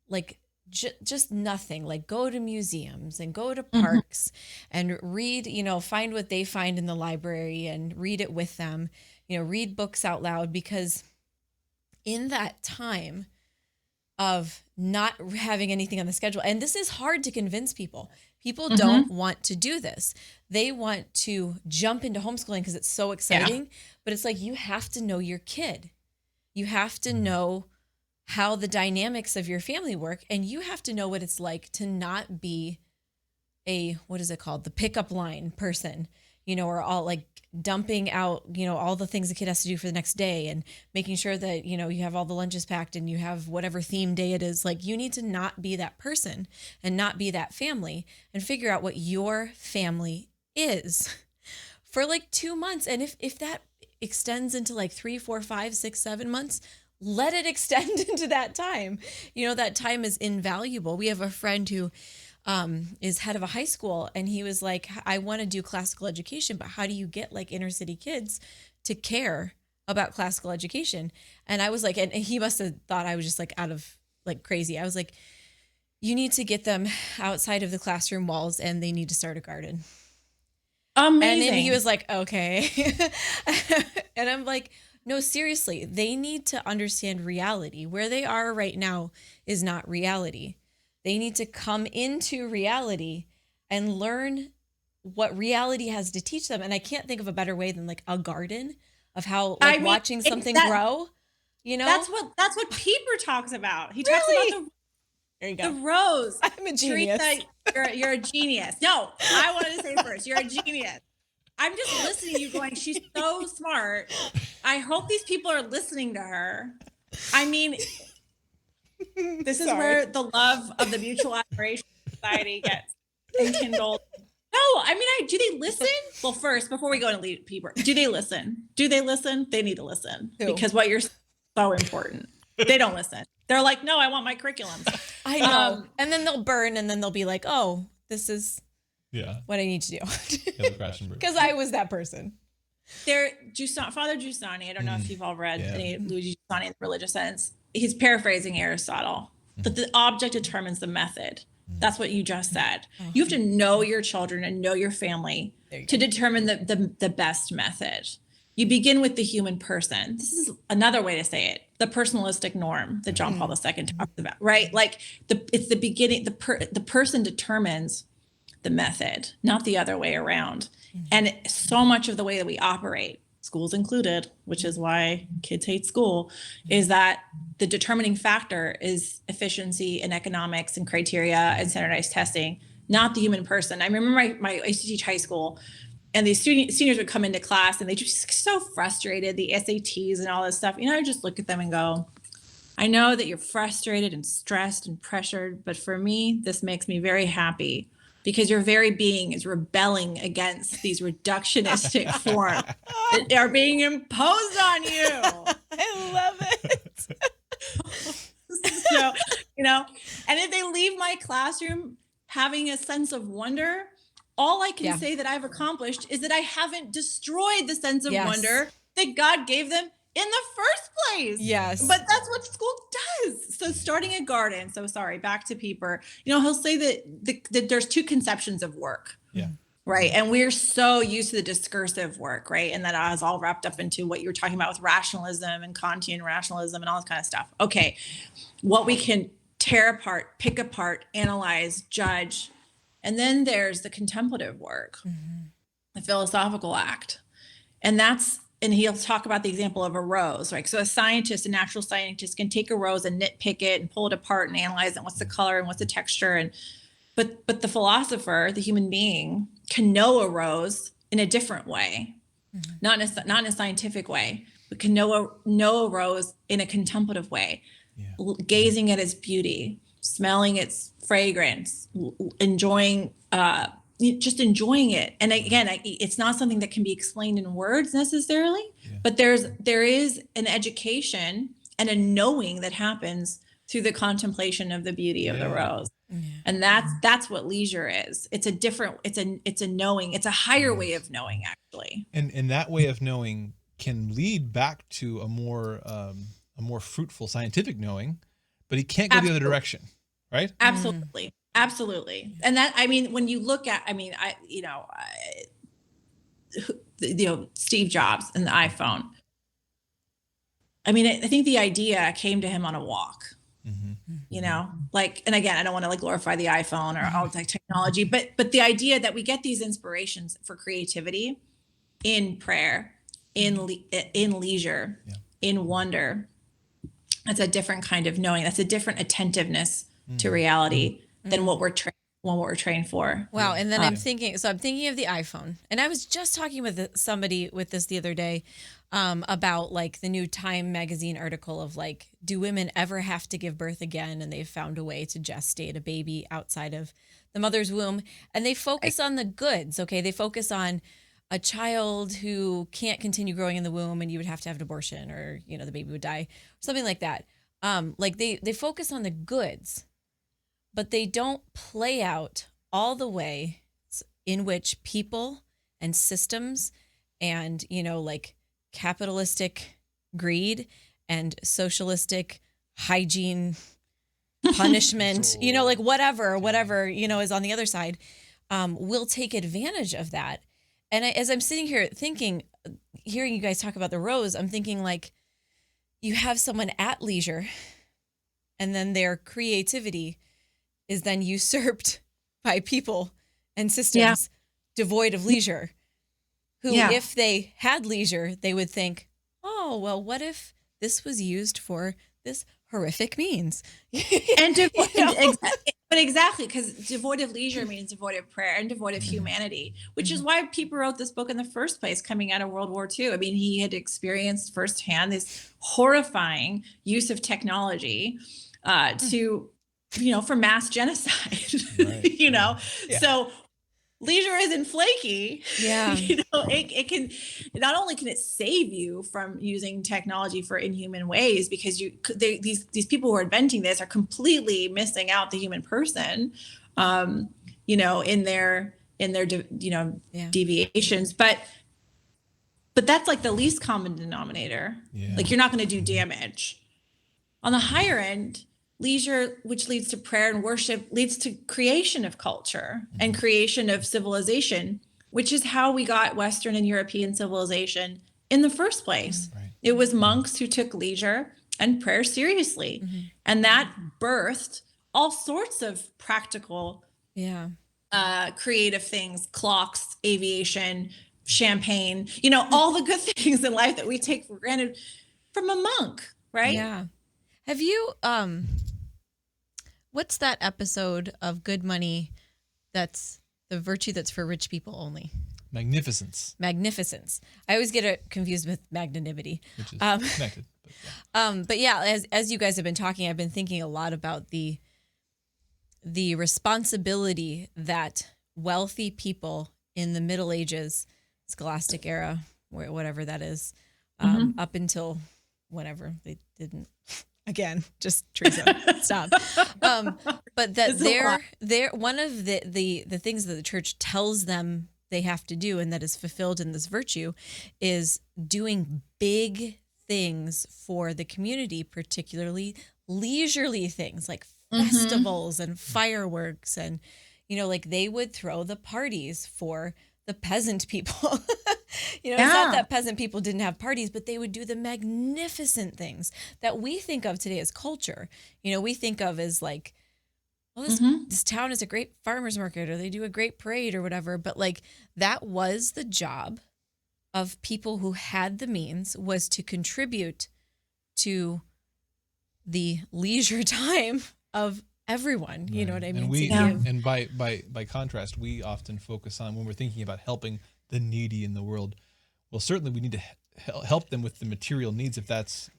like just nothing, like go to museums and go to parks and read, find what they find in the library and read it with them. read books out loud, because in that time of not having anything on the schedule, and this is hard to convince people. People don't want to do this. They want to jump into homeschooling because it's so exciting, but it's like, you have to know your kid. You have to know how the dynamics of your family work, and you have to know what it's like to not be what is it called? The pickup line person, or all like dumping out, all the things the kid has to do for the next day, and making sure that, you have all the lunches packed and you have whatever theme day it is. Like, you need to not be that person and not be that family, and figure out what your family is for like 2 months. And if that extends into like 3, 4, 5, 6, 7 months, let it extend into that time. That time is invaluable. We have a friend who is head of a high school, and he was like, I want to do classical education, but how do you get like inner city kids to care about classical education? And I was like, and he must have thought I was just like out of like crazy. I was like, you need to get them outside of the classroom walls, and they need to start a garden. Amazing. And then he was like, okay. And I'm like, no, seriously, they need to understand reality. Where they are right now is not reality. They need to come into reality and learn what reality has to teach them. And I can't think of a better way than like a garden, of how watching something grow, That's what Pieper talks about. He talks about there you go. The rose. I'm a genius. Teresa, you're a genius. No, I wanted to say first, you're a genius. I'm just listening to you going, she's so smart. I hope these people are listening to her. I mean, this is where the love of the Mutual Admiration Society gets enkindled. No, I mean, do they listen? Well, first, before we go into Pieper, do they listen? Do they listen? They need to listen. Who? Because what you're so important. They don't listen. They're like, no, I want my curriculum. I know. And then they'll burn, and then they'll be like, oh, this is what I need to do. Because I was that person. Father Giussani, I don't know if you've all read any Luigi Giussani in the religious sense. He's paraphrasing Aristotle, that the object determines the method. That's what you just said. You have to know your children and know your family to determine the best method. You begin with the human person. This is another way to say it. The personalistic norm that John Paul II talks about, right? Like it's the beginning, the person determines the method, not the other way around. And so much of the way that we operate, schools included, which is why kids hate school, is that the determining factor is efficiency and economics and criteria and standardized testing, not the human person. I remember I used to teach high school, and these seniors would come into class and they just so frustrated, the SATs and all this stuff. I just look at them and go, I know that you're frustrated and stressed and pressured, but for me, this makes me very happy, because your very being is rebelling against these reductionistic forms that are being imposed on you. I love it. So, and if they leave my classroom having a sense of wonder, all I can say that I've accomplished is that I haven't destroyed the sense of wonder that God gave them in the first place. Yes. But that's what school does. So starting a garden. So sorry, back to Pieper. He'll say that there's two conceptions of work. Yeah. Right. And we're so used to the discursive work, right? And that is all wrapped up into what you were talking about with rationalism and Kantian rationalism and all this kind of stuff. Okay. What we can tear apart, pick apart, analyze, judge. And then there's the contemplative work, the philosophical act. And he'll talk about the example of a rose, right? So a natural scientist can take a rose and nitpick it and pull it apart and analyze it. What's the color and what's the texture? But the philosopher, the human being, can know a rose in a different way, not in a scientific way, but can know a rose in a contemplative way, gazing at its beauty, smelling its fragrance, enjoying it. And again, it's not something that can be explained in words necessarily, but there is an education and a knowing that happens through the contemplation of the beauty of the rose. And that's what leisure is. It's a knowing, it's a higher way of knowing, actually. And that way of knowing can lead back to a more fruitful scientific knowing, but he can't go the other direction, right? Absolutely. Absolutely. And that, when you look at, Steve Jobs and the iPhone, I mean, I think the idea came to him on a walk, you know, like, and again, I don't want to like glorify the iPhone or all the technology, but the idea that we get these inspirations for creativity in prayer, in leisure, in wonder. That's a different kind of knowing. That's a different attentiveness to reality than what we're trained for. Wow. And then I'm thinking of the iPhone, and I was just talking with somebody with this the other day about like the new Time magazine article of like, do women ever have to give birth again? And they've found a way to gestate a baby outside of the mother's womb, and they focus on the goods. Okay. They focus on a child who can't continue growing in the womb and you would have to have an abortion, or, you know, the baby would die, something like that. Like they focus on the goods, but they don't play out all the way in which people and systems and, you know, like capitalistic greed and socialistic hygiene, punishment, you know, like whatever, you know, is on the other side, will take advantage of that. And as I'm sitting here thinking, hearing you guys talk about the rose, I'm thinking like, you have someone at leisure and then their creativity is then usurped by people and systems devoid of leisure, who, if they had leisure, they would think, oh, well, what if this was used for this horrific means? But exactly, because devoid of leisure means devoid of prayer and devoid of humanity, which is why Pieper wrote this book in the first place, coming out of World War II. I mean, he had experienced firsthand this horrifying use of technology to, you know, for mass genocide, you know? Yeah. So leisure isn't flaky. Yeah. You know, it can, not only can it save you from using technology for inhuman ways, because these people who are inventing this are completely missing out the human person, you know, in their deviations, but that's like the least common denominator. Yeah. Like, you're not going to do damage. On the higher end, leisure, which leads to prayer and worship, leads to creation of culture and creation of civilization, which is how we got Western and European civilization in the first place. Right. It was monks who took leisure and prayer seriously. And that birthed all sorts of practical, creative things, clocks, aviation, champagne, you know, all the good things in life that we take for granted from a monk, right? Yeah. Have you, what's that episode of Good Money that's the virtue that's for rich people only? Magnificence. I always get it confused with magnanimity. Which is connected. But yeah, as you guys have been talking, I've been thinking a lot about the responsibility that wealthy people in the Middle Ages, Scholastic era, whatever that is, up until whenever they didn't. Again, just Teresa, stop. But that they're one of the things that the church tells them they have to do, and that is fulfilled in this virtue, is doing big things for the community, particularly leisurely things like festivals and fireworks, and, you know, like they would throw the parties for the peasant people. You know, it's not that peasant people didn't have parties, but they would do the magnificent things that we think of today as culture. You know, we think of as like, well, this town is a great farmer's market, or they do a great parade or whatever. But like, that was the job of people who had the means, was to contribute to the leisure time of everyone. Right. You know what I mean? And by contrast, we often focus on, when we're thinking about helping the needy in the world, well, certainly we need to help them with the material needs if that's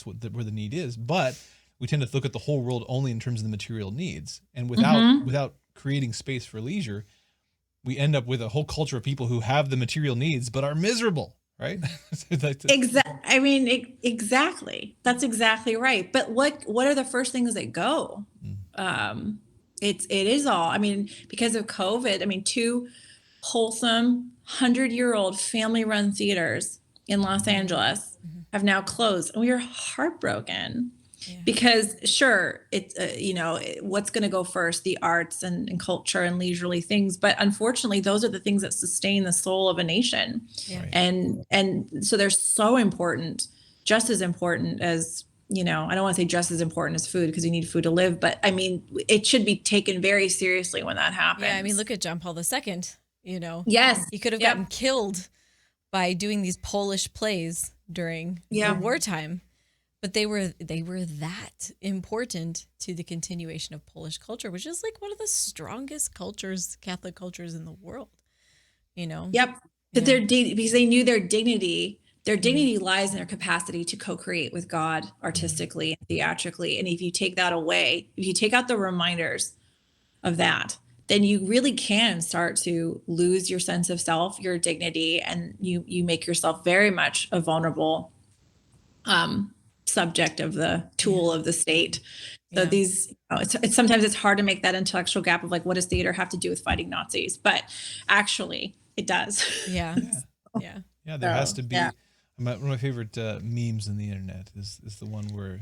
where the need is. But we tend to look at the whole world only in terms of the material needs, and without creating space for leisure, we end up with a whole culture of people who have the material needs but are miserable. Right? Exactly. That's exactly right. But what are the first things that go? It is all. I mean, because of COVID, I mean, 2 wholesome 100-year-old family-run theaters in Los Angeles have now closed, and we are heartbroken because sure, it's you know, what's going to go first, the arts and culture and leisurely things, but unfortunately those are the things that sustain the soul of a nation. And so they're so important just as important as, I don't want to say just as important as food, because you need food to live, but I mean, it should be taken very seriously when that happens. Yeah, I mean, look at John Paul II, Yes. He could have gotten killed by doing these Polish plays during the wartime, but they were that important to the continuation of Polish culture, which is like one of the strongest cultures, Catholic cultures in the world, Yep. But because they knew their dignity. Their dignity lies in their capacity to co-create with God artistically and theatrically. And if you take that away, if you take out the reminders of that, then you really can start to lose your sense of self, your dignity, and you make yourself very much a vulnerable subject of the tool of the state. So these, it's sometimes it's hard to make that intellectual gap of like, what does theater have to do with fighting Nazis? But actually, it does. Yeah. There has to be. Yeah. One of my favorite memes on the internet is the one where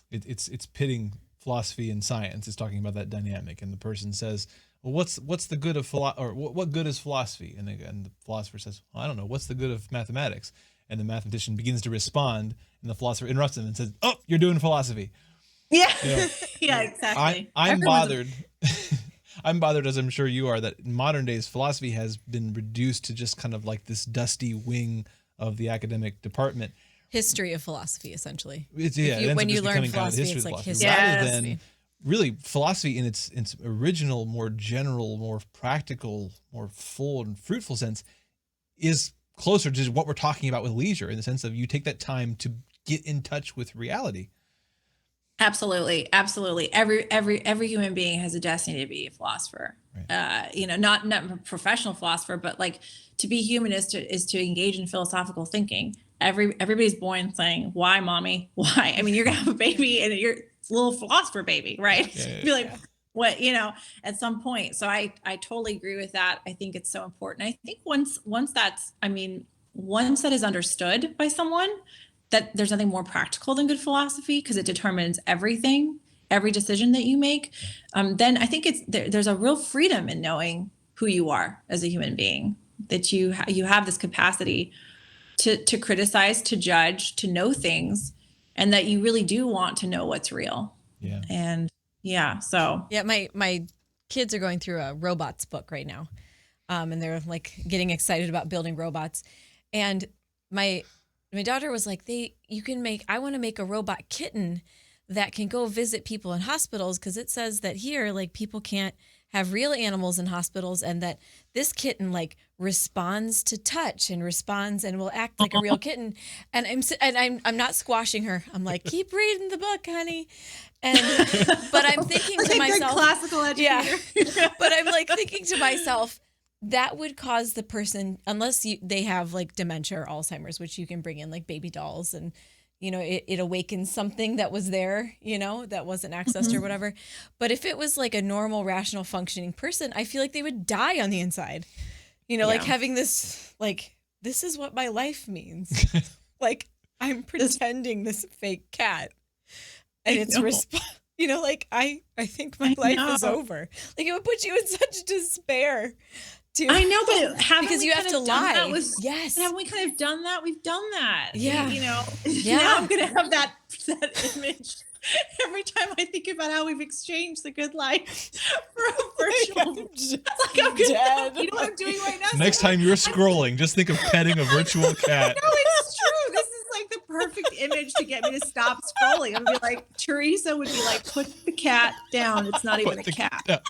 it's pitting philosophy and science. It's talking about that dynamic, and the person says, "Well, what's the good of what good is philosophy?" And the philosopher says, "Well, I don't know. What's the good of mathematics?" And the mathematician begins to respond, and the philosopher interrupts him and says, "Oh, you're doing philosophy." Yeah, yeah, exactly. I'm bothered. I'm bothered, as I'm sure you are, that in modern days philosophy has been reduced to just kind of like this dusty wing of the academic department. History of philosophy, essentially. When you learn philosophy, it's like history, rather than really philosophy in its original, more general, more practical, more full and fruitful sense is closer to what we're talking about with leisure, in the sense of you take that time to get in touch with reality. Absolutely. Every human being has a destiny to be a philosopher. Right. Not a professional philosopher, but like to be human is to engage in philosophical thinking. Everybody's born saying, "Why, mommy? Why?" I mean, you're gonna have a baby and you're a little philosopher baby, right? Be like, what, at some point. So I totally agree with that. I think it's so important. I think once that is understood by someone, that there's nothing more practical than good philosophy, because it determines everything, every decision that you make. Then I think there's a real freedom in knowing who you are as a human being, that you have this capacity to criticize, to judge, to know things, and that you really do want to know what's real. Yeah. And my kids are going through a robots book right now, and they're like getting excited about building robots, and my daughter was like, I want to make a robot kitten that can go visit people in hospitals, because it says that here, like, people can't have real animals in hospitals, and that this kitten like responds to touch and will act like a real kitten. And I'm not squashing her. I'm like, keep reading the book, honey. But I'm thinking to myself, classical educator. Yeah. But I'm like thinking to myself, that would cause the person, unless they have like dementia or Alzheimer's, which you can bring in like baby dolls, and it awakens something that was there, that wasn't accessed or whatever. But if it was like a normal, rational, functioning person, I feel like they would die on the inside. Like having this, like, this is what my life means. Like, I'm pretending this fake cat, and it's like I think my life is over. Like, it would put you in such despair. I know, but because you have to lie. Yes. Haven't we kind of done that? We've done that. Yeah. Now I'm going to have that image every time I think about how we've exchanged the good life for a virtual. I'm dead. You know what I'm doing right now? Next time you're scrolling, just think of petting a virtual cat. No, it's true. This is like the perfect image to get me to stop scrolling. I'm be like, Teresa would be like, put the cat down. It's not even a cat.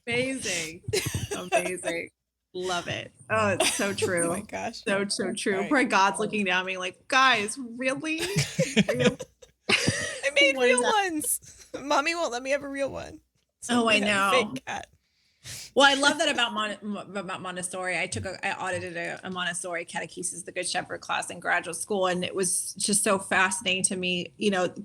Amazing. Love it. Oh, it's so true. Oh my gosh. So true. Right. Poor God's looking down at me like, guys, really? I made real ones. Mommy won't let me have a real one. So I know. Fake cat. Well, I love that about Montessori. I audited a Montessori catechesis, the Good Shepherd class in graduate school. And it was just so fascinating to me.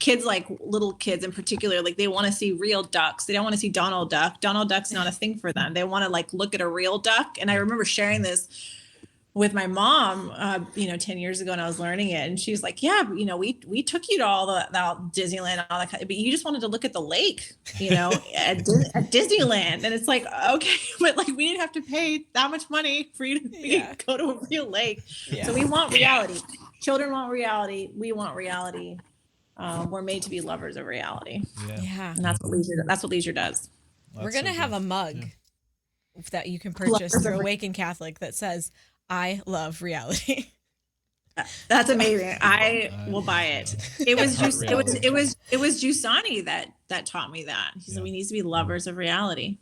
Kids, like little kids in particular, like they want to see real ducks. They don't want to see Donald Duck. Donald Duck's not a thing for them. They want to like look at a real duck. And I remember sharing this with my mom, 10 years ago, and I was learning it, and she's like, yeah, we took you to all the Disneyland, all that, but you just wanted to look at the lake, at Disneyland. And it's like, okay, but like, we didn't have to pay that much money for you to go to a real lake. Yeah. So we want reality. Children want reality. We want reality. We're made to be lovers of reality. Yeah. And that's what leisure does. We're going to have a mug that you can purchase through Awaken Catholic that says, I love reality. That's amazing. I will buy it. It was Giussani that taught me that. He said we need to be lovers of reality.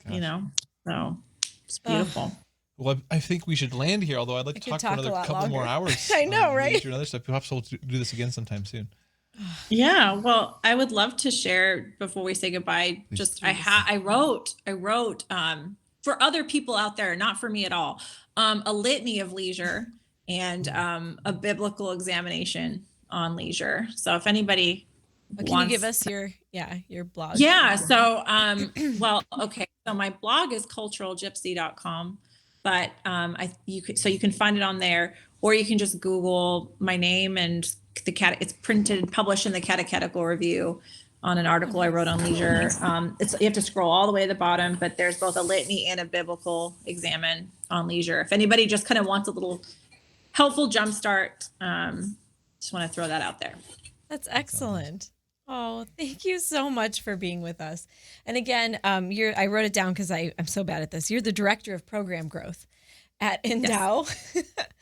So it's beautiful. Well, I think we should land here, although I'd like to talk for another couple more hours. I know, right? Another stuff. Perhaps we'll do this again sometime soon. Yeah, well, I would love to share before we say goodbye. I wrote for other people out there, not for me at all, a litany of leisure and a biblical examination on leisure. So if anybody can you give us your blog? Yeah. So, so my blog is culturalgypsy.com, but you can find it on there, or you can just Google my name and it's printed and published in the Catechetical Review on an article I wrote on leisure. You have to scroll all the way to the bottom, but there's both a litany and a biblical examine on leisure. If anybody just kind of wants a little helpful jumpstart, just want to throw that out there. That's excellent. Oh, thank you so much for being with us. And again, I wrote it down because I'm so bad at this. You're the director of program growth at Endow.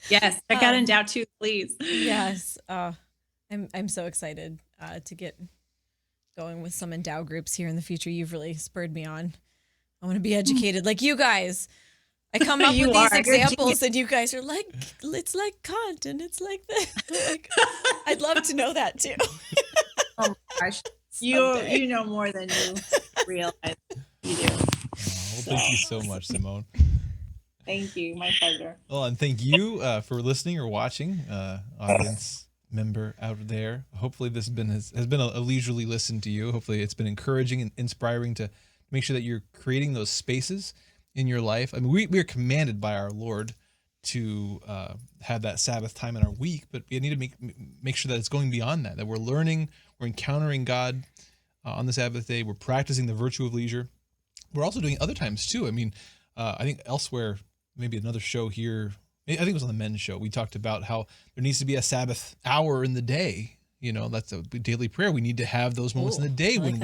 Yes, check out Endow too, please. Yes, I'm so excited to get going with some Endow groups here in the future. You've really spurred me on. I want to be educated like you guys. I come up with these examples and you guys are like, it's like Kant and it's like this. Like, I'd love to know that too. Oh my gosh. You know more than you realize you do. Thank you so much, Simone. Thank you. My pleasure. Well, and thank you for listening or watching, audience member out there. Hopefully this has been a leisurely listen to you. Hopefully it's been encouraging and inspiring to make sure that you're creating those spaces in your life. I mean, we are commanded by our Lord to have that Sabbath time in our week, but we need to make sure that it's going beyond that we're learning, we're encountering God on the Sabbath day, we're practicing the virtue of leisure. We're also doing other times too. I mean, I think elsewhere, maybe another show here, I think it was on the men's show, we talked about how there needs to be a Sabbath hour in the day. That's a daily prayer. We need to have those moments in the day when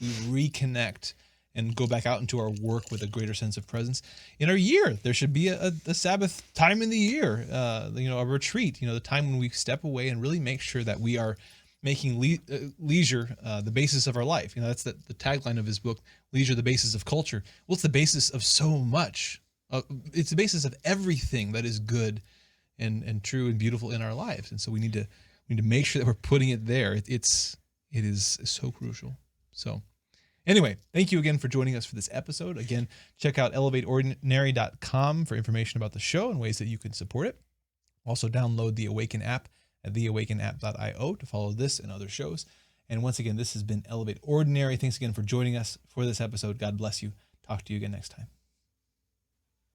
we reconnect and go back out into our work with a greater sense of presence. In our year, there should be a Sabbath time in the year, a retreat, the time when we step away and really make sure that we are making leisure the basis of our life. That's the tagline of his book, Leisure, the Basis of Culture. Well, it's the basis of so much. It's the basis of everything that is good and true and beautiful in our lives. And so we need to make sure that we're putting it there. It is so crucial. So anyway, thank you again for joining us for this episode. Again, check out elevateordinary.com for information about the show and ways that you can support it. Also download the Awaken app at theawakenapp.io to follow this and other shows. And once again, this has been Elevate Ordinary. Thanks again for joining us for this episode. God bless you. Talk to you again next time.